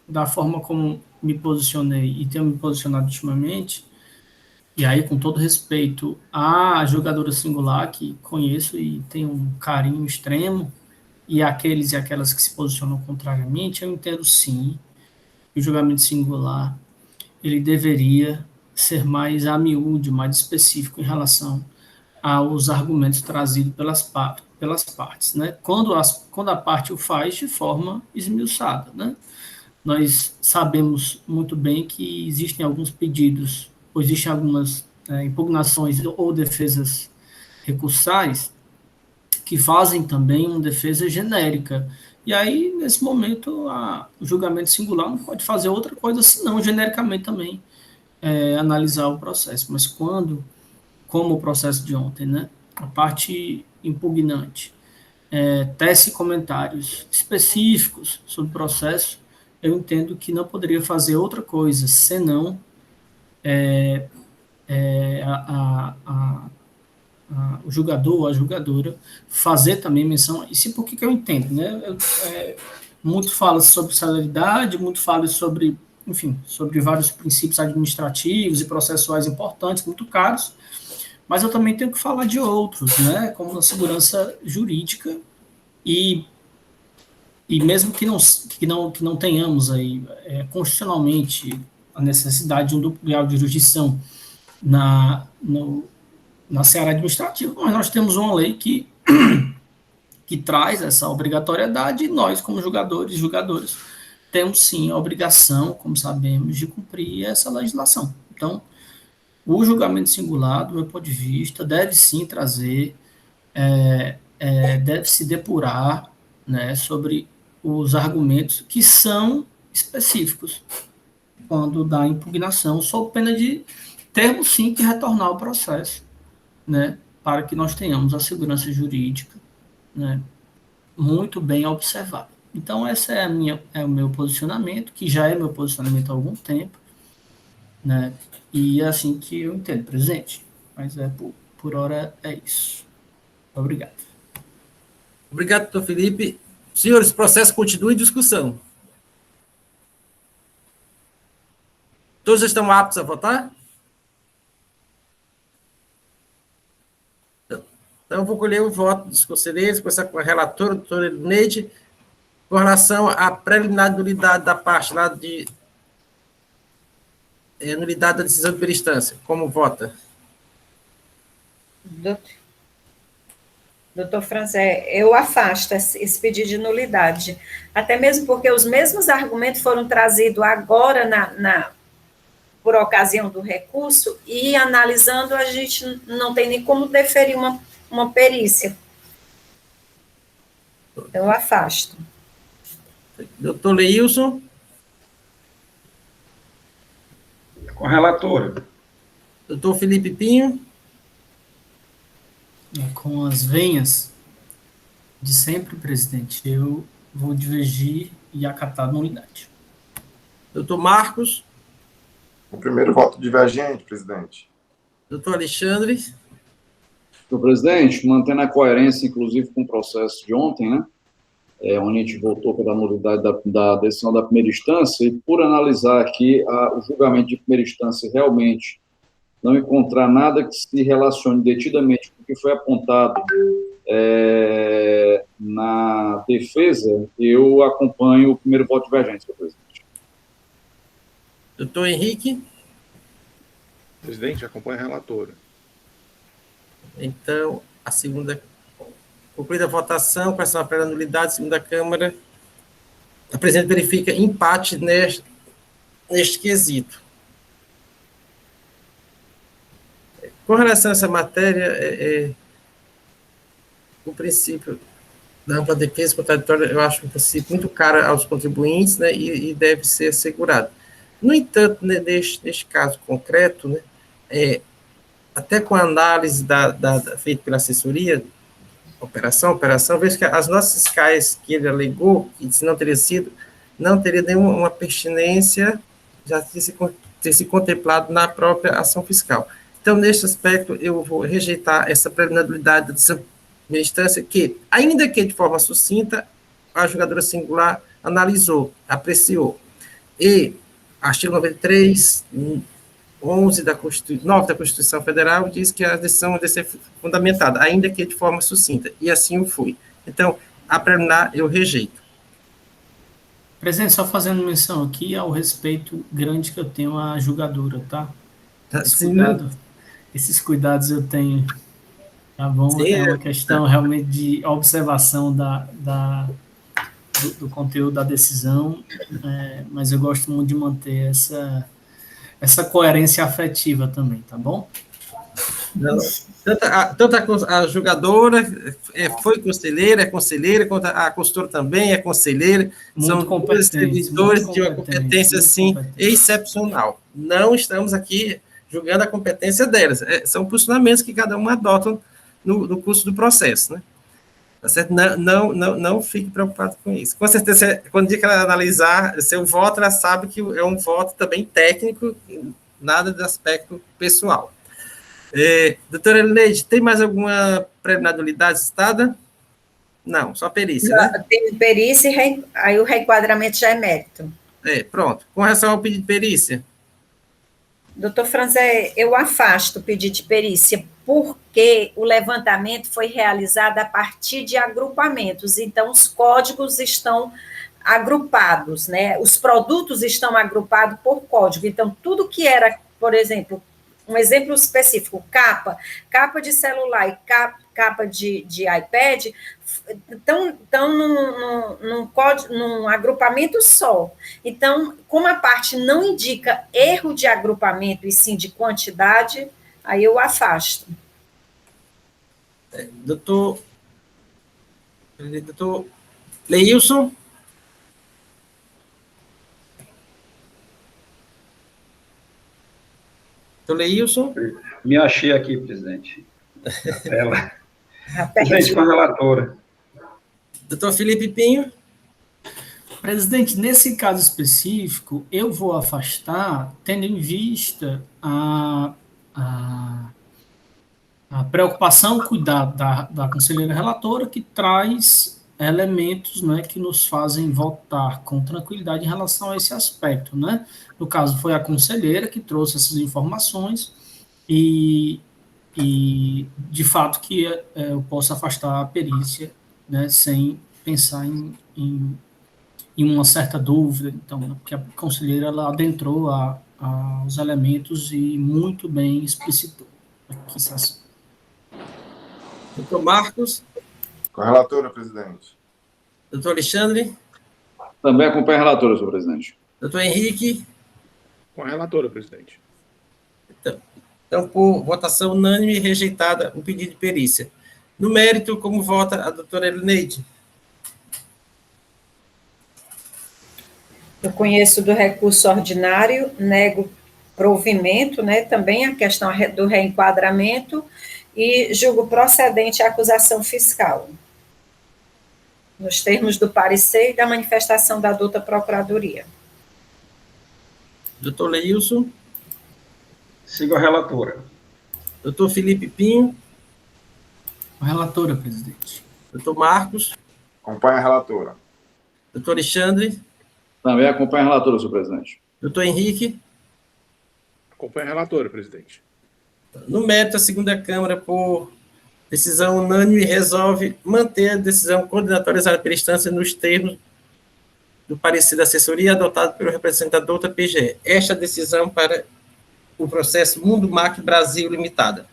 Da forma como me posicionei e tenho me posicionado ultimamente, e aí com todo respeito à jogadora singular, que conheço e tenho um carinho extremo, e aqueles e aquelas que se posicionam contrariamente, eu entendo sim que o julgamento singular ele deveria ser mais a miúde, mais específico em relação aos argumentos trazidos pelas partes, né? Quando a parte o faz de forma esmiuçada, né? Nós sabemos muito bem que existem alguns pedidos, ou existem algumas impugnações ou defesas recursais que fazem também uma defesa genérica. E aí, nesse momento, o julgamento singular não pode fazer outra coisa senão genericamente também analisar o processo. Mas quando, como o processo de ontem, né, a parte impugnante tece comentários específicos sobre o processo, eu entendo que não poderia fazer outra coisa senão o julgador ou a julgadora fazer também menção a isso. E por que eu entendo, né? Muito fala sobre celeridade, muito fala sobre, enfim, sobre vários princípios administrativos e processuais importantes, muito caros, mas eu também tenho que falar de outros, né? Como a segurança jurídica e mesmo que não tenhamos aí constitucionalmente a necessidade de um duplo grau de jurisdição na seara administrativa, mas nós temos uma lei que traz essa obrigatoriedade e nós, como jogadores e jogadoras, temos sim a obrigação, como sabemos, de cumprir essa legislação. Então, o julgamento singular, do meu ponto de vista, deve sim trazer, deve se depurar, né, sobre os argumentos que são específicos quando dá impugnação, sob pena de termos sim que retornar ao processo, né, para que nós tenhamos a segurança jurídica, né, muito bem observada. Então, esse é o meu posicionamento, que já é meu posicionamento há algum tempo, né, e é assim que eu entendo, presidente. Mas por hora é isso. Obrigado. Obrigado, doutor Felipe. Senhores, o processo continua em discussão. Todos estão aptos a votar? Então, eu vou colher o voto dos conselheiros, começar com a relatora, doutora Neide, com relação à preliminar de nulidade da parte lá de nulidade da decisão de primeira instância. Como vota? Doutor Franzé, eu afasto esse pedido de nulidade, até mesmo porque os mesmos argumentos foram trazidos agora por ocasião do recurso e analisando a gente não tem nem como deferir uma perícia. Então, eu afasto. Doutor Leilson? Com a relatora. Doutor Felipe Pinho? Com as venhas de sempre, presidente, eu vou divergir e acatar a nulidade. Doutor Marcos? O primeiro voto divergente, presidente. Doutor Alexandre? Senhor presidente, mantendo a coerência, inclusive, com o processo de ontem, né? Onde a gente votou pela nulidade da decisão da primeira instância, e por analisar aqui o julgamento de primeira instância realmente não encontrar nada que se relacione detidamente com o que foi apontado na defesa, eu acompanho o primeiro voto divergente, senhor presidente. Doutor Henrique? Presidente, acompanha a relatora. Então, a segunda... Concluída a votação, com essa prévia nulidade, segunda Câmara, a presidente verifica empate neste quesito. Com relação a essa matéria, o princípio da ampla defesa contraditória, eu acho um princípio muito caro aos contribuintes, né, e deve ser assegurado. No entanto, né, neste caso concreto, né, até com a análise feita pela assessoria, operação, vejo que as notas fiscais que ele alegou, que se não teria sido, não teria nenhuma pertinência, já ter se contemplado na própria ação fiscal. Então, neste aspecto, eu vou rejeitar essa preliminariedade da decisão de primeira instância, que, ainda que de forma sucinta, a julgadora singular analisou, apreciou. E artigo 93, 11 da 9 da Constituição Federal diz que a decisão deve ser fundamentada, ainda que de forma sucinta, e assim o foi. Então, a preliminar eu rejeito. Presidente, só fazendo menção aqui ao respeito grande que eu tenho à julgadora, tá? Esses cuidados eu tenho, tá bom? Sim, é uma questão realmente de observação do conteúdo da decisão, mas eu gosto muito de manter essa coerência afetiva também, tá bom? Não, tanto a julgadora foi conselheira, é conselheira, quanto a consultora também é conselheira, são dois servidores de uma competência, assim, excepcional. Não estamos aqui julgando a competência delas, são posicionamentos que cada um adota no curso do processo, né? Tá certo? Não fique preocupado com isso. Com certeza, quando diz que ela analisar seu voto, ela sabe que é um voto também técnico, nada de aspecto pessoal. Doutora Elineide, tem mais alguma preliminaridade citada? Não, só perícia, né? Tem perícia, aí o reenquadramento já é mérito. Pronto. Com relação ao pedido de perícia? Doutor Franzé, eu afasto o pedido de perícia porque o levantamento foi realizado a partir de agrupamentos, então os códigos estão agrupados, né? Os produtos estão agrupados por código, então tudo que era, por exemplo, um exemplo específico, capa de celular e capa de iPad, estão num agrupamento só. Então, como a parte não indica erro de agrupamento e sim de quantidade, aí eu afasto. Doutor Leilson? Doutor Leilson? Me achei aqui, presidente. Na tela. Presidente, com a relatora. Doutor Felipe Pinho? Presidente, nesse caso específico, eu vou afastar, tendo em vista a preocupação, cuidado da conselheira relatora, que traz elementos, né, que nos fazem votar com tranquilidade em relação a esse aspecto, né? No caso, foi a conselheira que trouxe essas informações e de fato, que eu posso afastar a perícia, né, sem pensar em uma certa dúvida, então, né, porque a conselheira ela adentrou os elementos e muito bem explicitou. Aqui, Doutor Marcos? Com a relatora, presidente. Doutor Alexandre? Também acompanha a relatora, senhor presidente. Doutor Henrique? Com a relatora, presidente. Então, por votação unânime, rejeitada o pedido de perícia. No mérito, como vota a doutora Elineide? Eu conheço do recurso ordinário, nego provimento, né, também a questão do reenquadramento, e julgo procedente a acusação fiscal, nos termos do parecer e da manifestação da douta Procuradoria. Doutor Leilson? Sigo a relatora. Doutor Felipe Pinho? A relatora, presidente. Doutor Marcos? Acompanha a relatora. Doutor Alexandre? Também acompanha a relatora, senhor presidente. Doutor Henrique? Acompanha a relatora, presidente. No mérito, a segunda Câmara, por decisão unânime, resolve manter a decisão coordenatória pela instância nos termos do parecer da assessoria adotado pelo representante da douta PGE. Esta decisão para o processo Mundo Mac Brasil Limitada.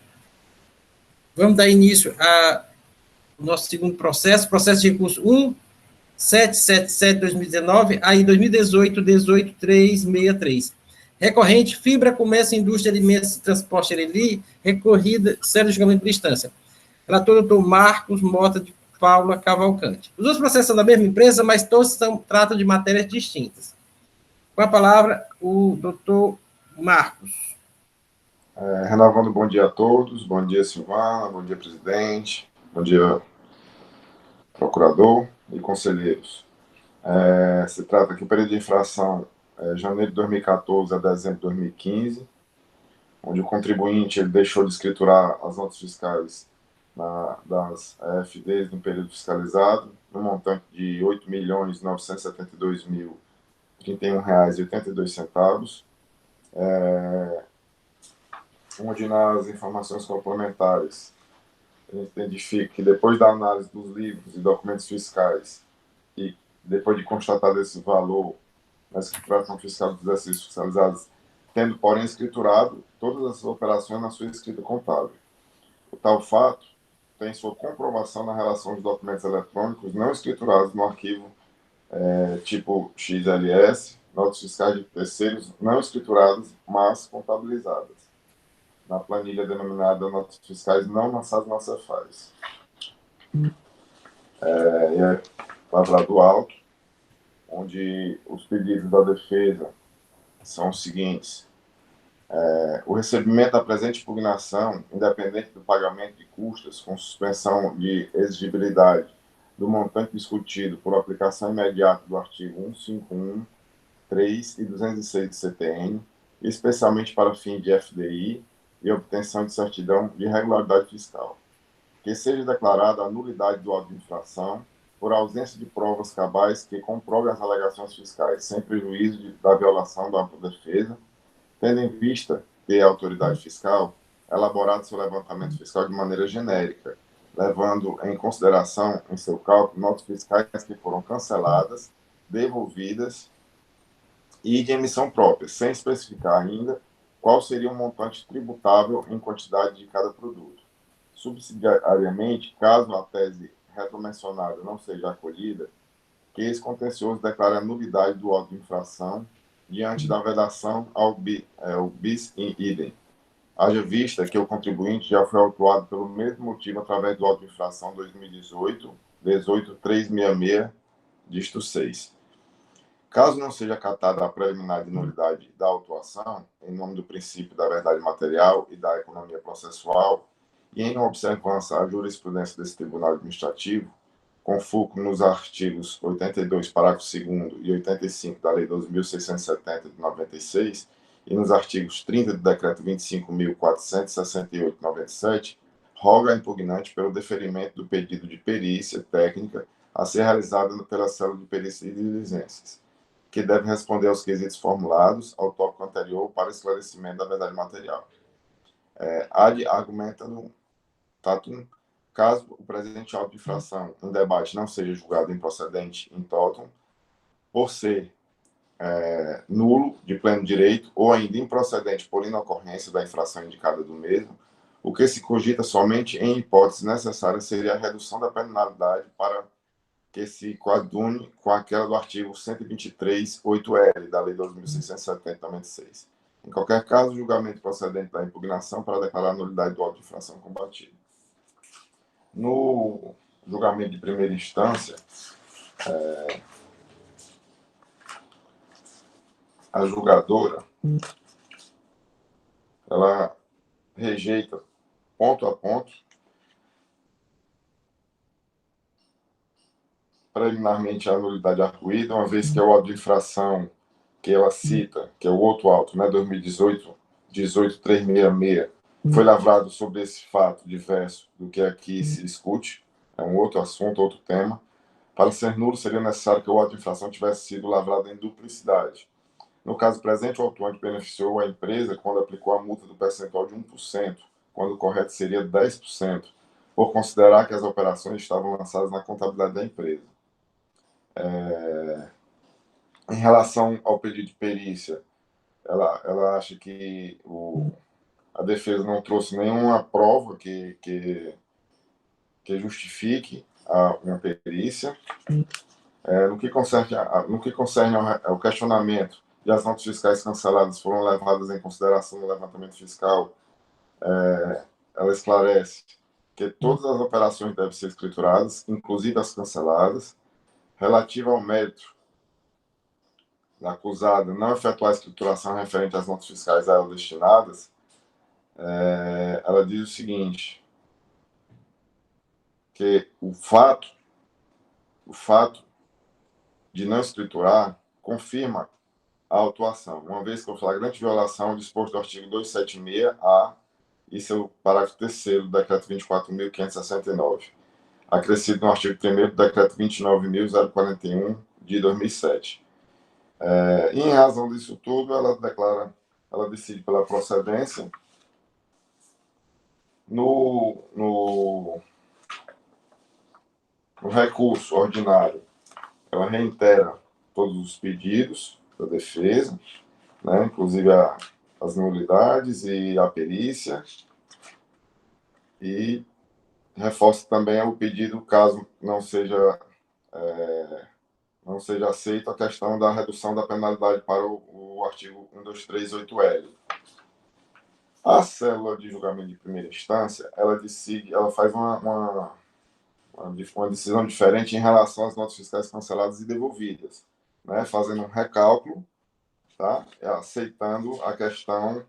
Vamos dar início ao nosso segundo processo de recurso 1777-2019, aí 2018-18363. Recorrente, Fibra, Comércio, Indústria, Alimentos e Transporte, Ereli, recorrida, sério julgamento de instância. Relator, doutor Marcos Mota de Paula Cavalcante. Os outros processos são da mesma empresa, mas todos tratam de matérias distintas. Com a palavra, o doutor Marcos. Renovando, bom dia a todos. Bom dia, Silvana. Bom dia, presidente. Bom dia, procurador e conselheiros. Se trata aqui do período de infração janeiro de 2014 a dezembro de 2015. onde o contribuinte ele deixou de escriturar as notas fiscais das EFDs no período fiscalizado, no montante de R$ 8.972.031,82, onde nas informações complementares a gente identifica que depois da análise dos livros e documentos fiscais e depois de constatado esse valor na escrituração fiscal dos exercícios fiscalizados, tendo, porém, escriturado todas as operações na sua escrita contábil. O tal fato tem sua comprovação na relação de documentos eletrônicos não escriturados no arquivo tipo XLS, notas fiscais de terceiros não escrituradas, mas contabilizadas, na planilha denominada notas fiscais não lançadas na Cefaz. Quadrado alto, onde os pedidos da defesa são os seguintes. O recebimento da presente impugnação, independente do pagamento de custas, com suspensão de exigibilidade do montante discutido por aplicação imediata do artigo 151, 3 e 206 do CTN, especialmente para fim de FDI e obtenção de certidão de regularidade fiscal. Que seja declarada a nulidade do auto de infração por ausência de provas cabais que comprovem as alegações fiscais, sem prejuízo da violação da ampla defesa, tendo em vista que a autoridade fiscal elaborado seu levantamento fiscal de maneira genérica, levando em consideração em seu cálculo notas fiscais que foram canceladas, devolvidas e de emissão própria, sem especificar ainda qual seria o montante tributável em quantidade de cada produto. Subsidiariamente, caso a tese retromencionada não seja acolhida, que esse contencioso declare a nulidade do auto de infração diante da vedação ao bis in idem. Haja vista que o contribuinte já foi autuado pelo mesmo motivo através do auto de infração 2018-18366, dígito 6. Caso não seja acatada a preliminar de nulidade da autuação, em nome do princípio da verdade material e da economia processual, e em observância à jurisprudência desse Tribunal Administrativo, com fulcro nos artigos 82, parágrafo 2º e 85 da Lei 12.670 de 96, e nos artigos 30 do Decreto 25.468 de 97, roga a impugnante pelo deferimento do pedido de perícia técnica a ser realizada pela Célula de Perícia e Diligências, que deve responder aos quesitos formulados ao tópico anterior para esclarecimento da verdade material. Argumenta no Tatum, caso o presente auto de infração em debate não seja julgado improcedente in totum, por ser nulo, de pleno direito, ou ainda improcedente por inocorrência da infração indicada do mesmo, o que se cogita somente em hipótese necessária seria a redução da penalidade para que se coadune com aquela do artigo 123.8L da Lei 12.670 de 96. Em qualquer caso, o julgamento procedente da impugnação para declarar a nulidade do auto de infração combatido. No julgamento de primeira instância, a julgadora ela rejeita ponto a ponto, preliminarmente a nulidade arguída, uma vez que é o auto de infração que ela cita, que é o outro auto, 2018-18366, foi lavrado sobre esse fato diverso do que aqui se discute, é um outro assunto, outro tema. Para ser nulo, seria necessário que o auto de infração tivesse sido lavrado em duplicidade. No caso presente, o autuante beneficiou a empresa quando aplicou a multa do percentual de 1%, quando o correto seria 10%, por considerar que as operações estavam lançadas na contabilidade da empresa. Em relação ao pedido de perícia, ela acha que a defesa não trouxe nenhuma prova que justifique uma perícia. No que concerne ao questionamento de as notas fiscais canceladas foram levadas em consideração no levantamento fiscal, ela esclarece que todas as operações devem ser escrituradas, inclusive as canceladas. Relativa ao mérito da acusada não efetuar a escrituração referente às notas fiscais a ela destinadas, ela diz o seguinte, que o fato de não escriturar confirma a autuação, uma vez que o flagrante violação disposto do artigo 276-A e seu parágrafo 3º do decreto 24.569, acrescido no artigo 1º do decreto 29.041 de 2007. E em razão disso tudo, ela decide pela procedência no recurso ordinário. Ela reitera todos os pedidos da defesa, né, inclusive as nulidades e a perícia, e reforça também o pedido, caso não seja aceita, a questão da redução da penalidade para o artigo 1238L. A célula de julgamento de primeira instância, ela faz uma decisão diferente em relação às notas fiscais canceladas e devolvidas, né? Fazendo um recálculo, tá? Aceitando a questão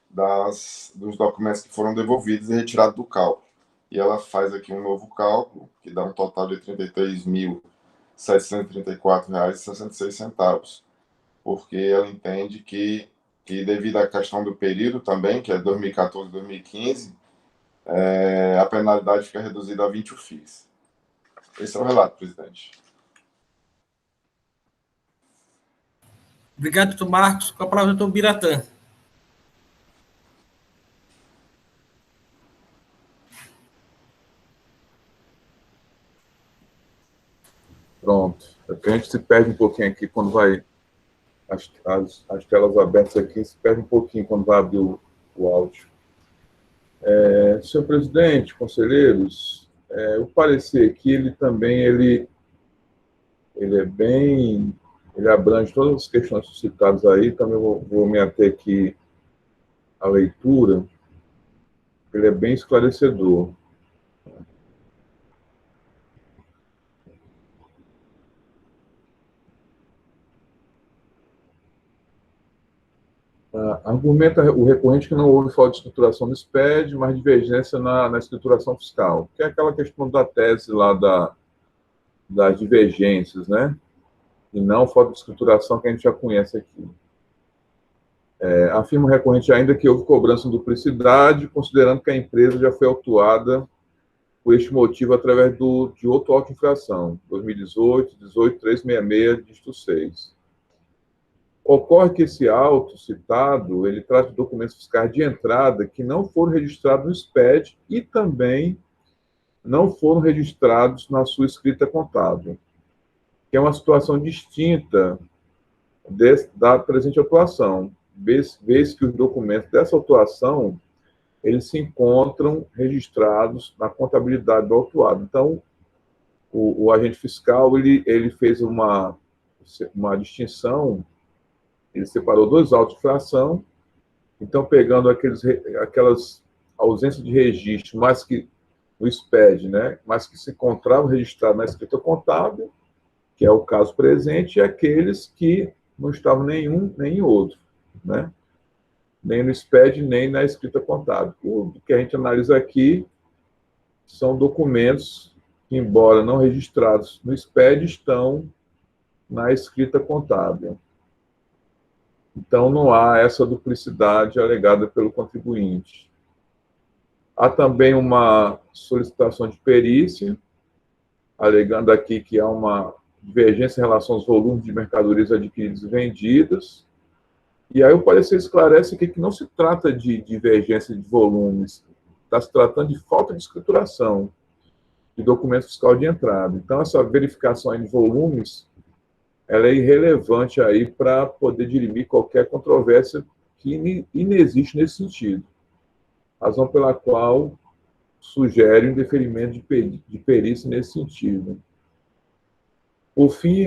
dos documentos que foram devolvidos e retirados do cálculo. E ela faz aqui um novo cálculo, que dá um total de R$ 33.734,66, porque ela entende que devido à questão do período também, que é 2014 e 2015, a penalidade fica reduzida a 20 UFIs. Esse é o relato, presidente. Obrigado, doutor Marcos. Com a palavra, doutor Biratã. Pronto. É que a gente se perde um pouquinho aqui quando vai... As telas abertas aqui se perde um pouquinho quando vai abrir o áudio. Senhor presidente, conselheiros, o parecer aqui, ele abrange todas as questões suscitadas aí, também vou me ater aqui à leitura, ele é bem esclarecedor. Argumenta o recorrente que não houve falta de escrituração no SPED, mas divergência na escrituração fiscal, que é aquela questão da tese lá das divergências, né? E não falta de escrituração que a gente já conhece aqui. Afirma o recorrente ainda que houve cobrança de duplicidade, considerando que a empresa já foi autuada por este motivo através de outro auto de infração, 2018, 18366, dígito 6. Ocorre que esse auto citado, ele trata de documentos fiscais de entrada que não foram registrados no SPED e também não foram registrados na sua escrita contábil, que é uma situação distinta da presente autuação, vez que os documentos dessa autuação, eles se encontram registrados na contabilidade do autuado. Então, o agente fiscal, ele fez uma distinção. Ele separou dois autos de infração, então pegando aquelas ausências de registro, mas que o SPED, né, mas que se encontravam registrados na escrita contábil, que é o caso presente, e aqueles que não estavam nenhum nem outro, né, nem no SPED, nem na escrita contábil. O que a gente analisa aqui são documentos que, embora não registrados no SPED, estão na escrita contábil. Então, não há essa duplicidade alegada pelo contribuinte. Há também uma solicitação de perícia, alegando aqui que há uma divergência em relação aos volumes de mercadorias adquiridas e vendidas. E aí o parecer esclarece aqui que não se trata de divergência de volumes, está se tratando de falta de escrituração de documento fiscal de entrada. Então, essa verificação aí de volumes, ela é irrelevante aí para poder dirimir qualquer controvérsia que inexiste nesse sentido. Razão pela qual sugere um deferimento de perícia nesse sentido. Por fim,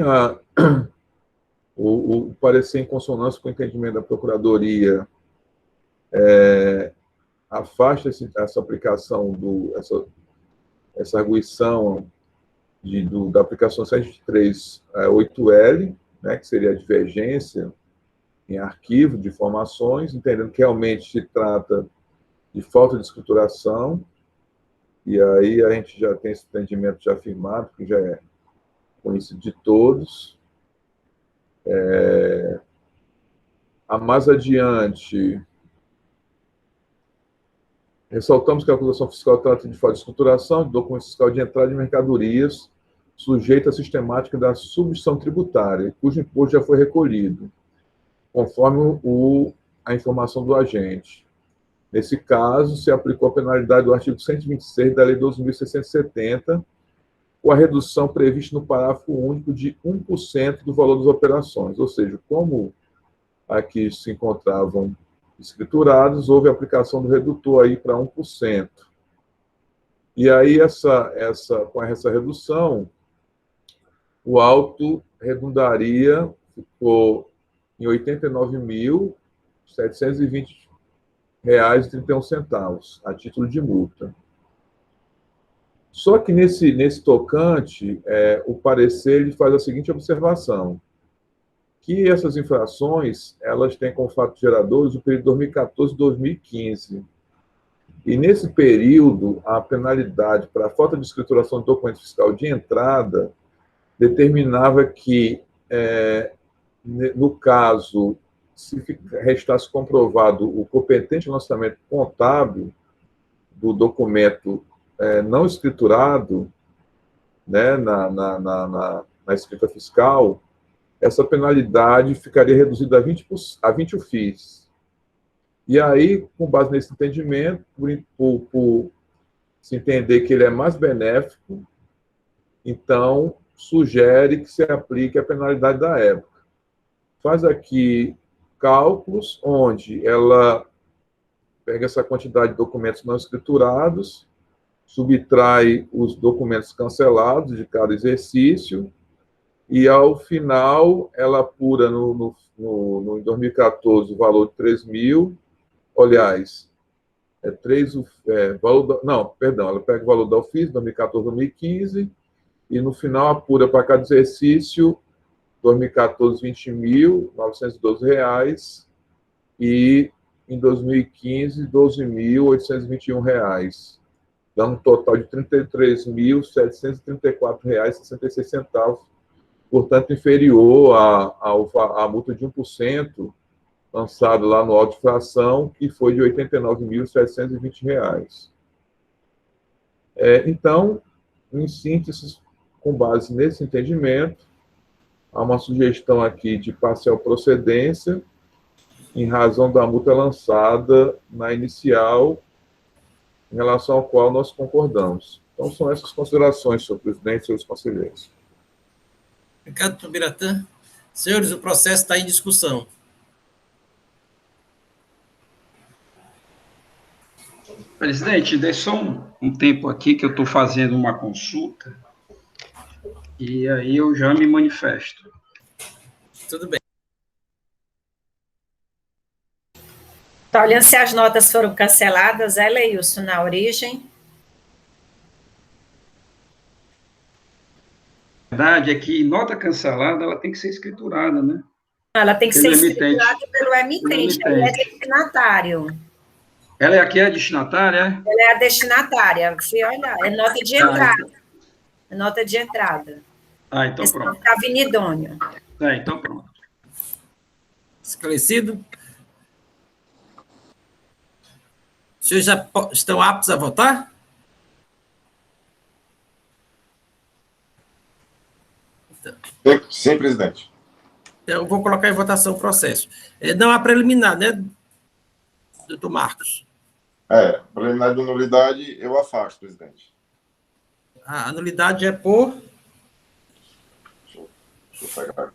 o parecer em consonância com o entendimento da Procuradoria afasta essa aplicação, essa arguição da aplicação 738L, né, que seria a divergência em arquivo de informações, entendendo que realmente se trata de falta de escrituração, e aí a gente já tem esse entendimento já afirmado, que já é conhecido de todos. A mais adiante, ressaltamos que a acusação fiscal trata de fato de escrituração de documento fiscal de entrada de mercadorias sujeita à sistemática da substituição tributária, cujo imposto já foi recolhido, conforme a informação do agente. Nesse caso, se aplicou a penalidade do artigo 126 da Lei 12.670, com a redução prevista no parágrafo único de 1% do valor das operações. Ou seja, como aqui se encontravam escriturados, houve a aplicação do redutor aí para 1%. E aí, com essa redução, o auto redundaria, ficou em R$ 89.720,31 a título de multa. Só que nesse tocante, o parecer ele faz a seguinte observação, que essas infrações, elas têm como fato geradores o período 2014 e 2015. E nesse período, a penalidade para a falta de escrituração de documento fiscal de entrada determinava que, no caso, se restasse comprovado o competente lançamento contábil do documento não escriturado, né, na escrita fiscal, essa penalidade ficaria reduzida a 20 UFIs. E aí, com base nesse entendimento, por se entender que ele é mais benéfico, então sugere que se aplique a penalidade da época. Faz aqui cálculos onde ela pega essa quantidade de documentos não escriturados, subtrai os documentos cancelados de cada exercício e, ao final, ela apura em 2014 o valor de 3 mil, aliás, ela pega o valor da UFIS, 2014, 2015, e no final apura para cada exercício 2014, R$ 20.912 e em 2015, R$ 12.821, dando um total de R$ 33.734,66, portanto, inferior à multa de 1% lançada lá no auto de fração, que foi de R$ 89.720. Então, em síntese, com base nesse entendimento, há uma sugestão aqui de parcial procedência, em razão da multa lançada na inicial, em relação ao qual nós concordamos. Então, são essas considerações, senhor presidente e senhores conselheiros. Obrigado, doutor Biratã. Senhores, o processo está em discussão. Presidente, dê só um tempo aqui que eu estou fazendo uma consulta e aí eu já me manifesto. Tudo bem. Está olhando se as notas foram canceladas, Leilson, na origem? A verdade é que nota cancelada ela tem que ser escriturada, né? Ela tem que Pelo ser emitente. escriturada pelo emitente, ele é destinatário. Ela aqui é a destinatária? Ela é a destinatária, fui olhar, é nota de entrada. É nota de entrada. Então pronto. Está avenidônio. Então pronto. Esclarecido? Os senhores já estão aptos a votar? Sim, presidente. Então, eu vou colocar em votação o processo. Não há preliminar, né, doutor Marcos? Preliminar de nulidade, eu afasto, presidente. A nulidade é por... Deixa eu pegar.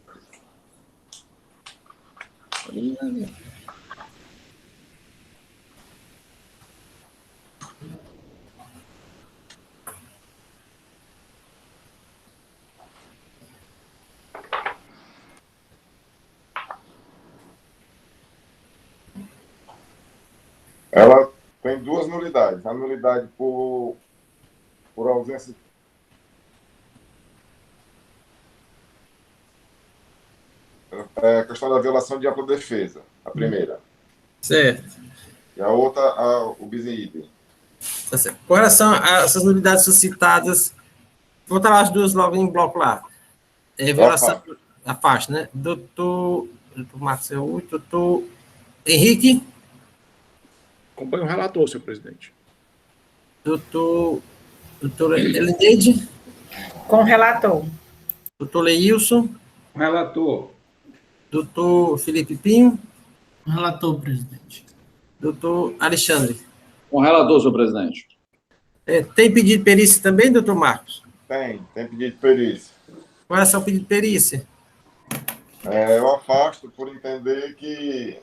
Ela tem duas nulidades. A nulidade por ausência... É a questão da violação de ampla defesa, a primeira. Certo. E a outra, o bis in idem. Tá certo. Com relação a essas nulidades suscitadas, vou botar as duas logo em bloco lá. Violação... A faixa, né? Doutor Doutor Marcos é 8. Doutor Henrique? Acompanho o relator, senhor presidente. Doutor Elineide? Com o relator. Doutor Leilson? Relator. Doutor Felipe Pinho? Relator, presidente. Doutor Alexandre? Com relator, senhor presidente. Tem pedido de perícia também, doutor Marcos? Tem pedido de perícia. Qual é o seu pedido de perícia? Eu afasto por entender que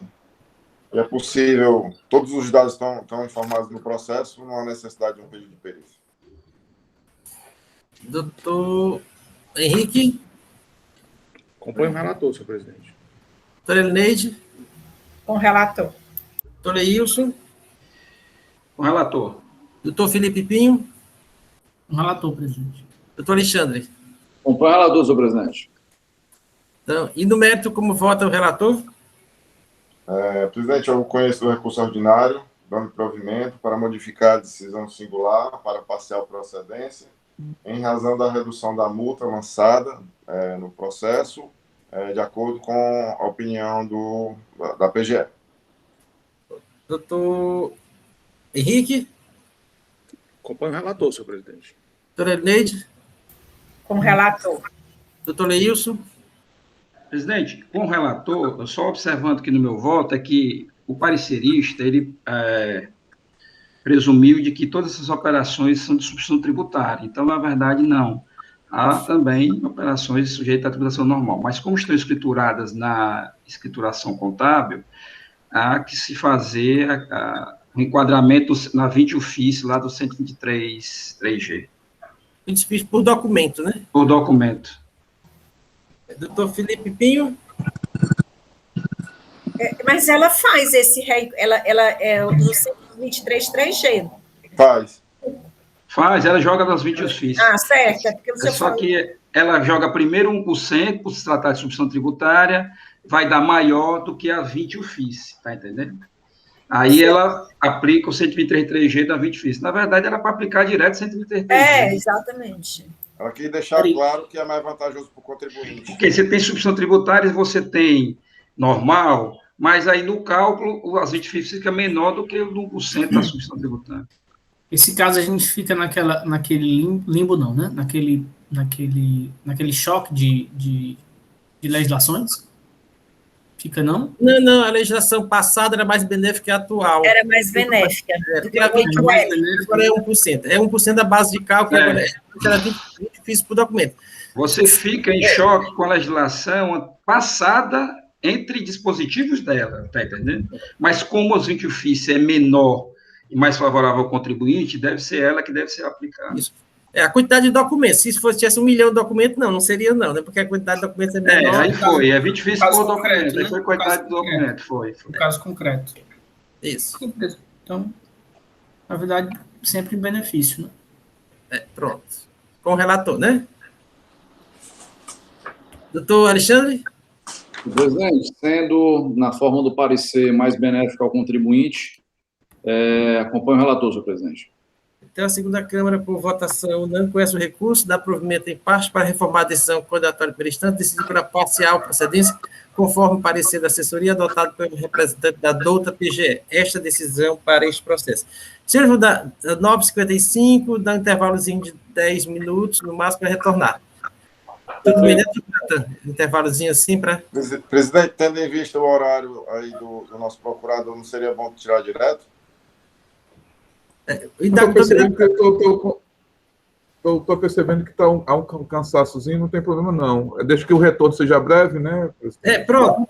é possível, todos os dados estão informados no processo, não há necessidade de um pedido de perícia. Doutor Henrique? Acompanho o relator, senhor presidente. Doutora Elineide? Com o relator. Doutor Leilson? Com relator. Doutor Felipe Pinho? Relator, presidente. Doutor Alexandre? Acompanho o relator, senhor presidente. Então, e no mérito, como vota o relator? Presidente, eu conheço o recurso ordinário, dando provimento para modificar a decisão singular para parcial procedência, em razão da redução da multa lançada no processo, de acordo com a opinião da PGE. Doutor Henrique? Acompanho o relator, senhor presidente. Doutora Elineide? Com o relator. Doutor Leilson? Presidente, com o relator, eu só observando aqui no meu voto, é que o parecerista, ele presumiu de que todas essas operações são de substituição tributária. Então, na verdade, não. Há também operações sujeitas à tributação normal. Mas, como estão escrituradas na escrituração contábil, há que se fazer o enquadramento na 20 UFIS, lá do 123, 3G. 20 UFIS por documento, né? Por documento. Doutor Felipe Pinho? Mas ela faz ela é no 123 3G. Faz, ela joga nas 20 UFIS. Ah, certo. Porque você só que ela joga primeiro 1%, por se tratar de substituição tributária, vai dar maior do que a 20 UFIS, tá entendendo? Aí ela aplica o 123 3G da 20 UFIS. Na verdade, era para aplicar direto 123 3G. Exatamente. Ela queria deixar claro que é mais vantajoso para o contribuinte. Porque você tem substituição tributária, você tem normal, mas aí no cálculo as 20 UFIS fica menor do que o 1% da substituição tributária. Esse caso a gente fica naquele limbo, não, né? Naquele choque de legislações? Fica, não? Não, a legislação passada era mais benéfica que a atual. Era mais benéfica. Agora é 1%. É 1% da base de cálculo, agora era 20 UFIS por documento. Você fica em choque com a legislação passada entre dispositivos dela, tá entendendo? Mas como os 20 UFIS é menor e mais favorável ao contribuinte, deve ser ela que deve ser aplicada. Isso. A quantidade de documentos. Se tivesse 1 milhão de documentos, não seria não, né? Porque a quantidade de documentos é menor. Aí foi, 20 UFIS por documento, né? aí foi quantidade de documento, foi. No caso concreto. Isso. Então, na verdade, sempre em benefício, né? Pronto. Com o relator, né? Doutor Alexandre? Presidente, sendo na forma do parecer mais benéfico ao contribuinte, acompanho o relator, senhor presidente. Então, a segunda Câmara, por votação unânime, conhece o recurso, dá provimento em parte para reformar a decisão condenatória primeira instância, decidida pela parcial procedência, conforme o parecer da assessoria adotado pelo representante da douta PGE. Esta decisão para este processo. Senhores, vou dar 9h55, dá um intervalozinho de 10 minutos, no máximo, para retornar. Tudo bem, né? Intervalozinho assim para... Presidente, tendo em vista o horário aí do nosso procurador, não seria bom tirar direto? Estou percebendo que há um cansaçozinho, não tem problema não. Deixa que o retorno seja breve, né? Pronto.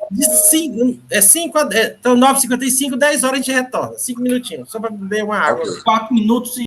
Então, 9h55, 10 horas a gente retorna. 5 minutinhos, só para beber uma água. 4 minutos e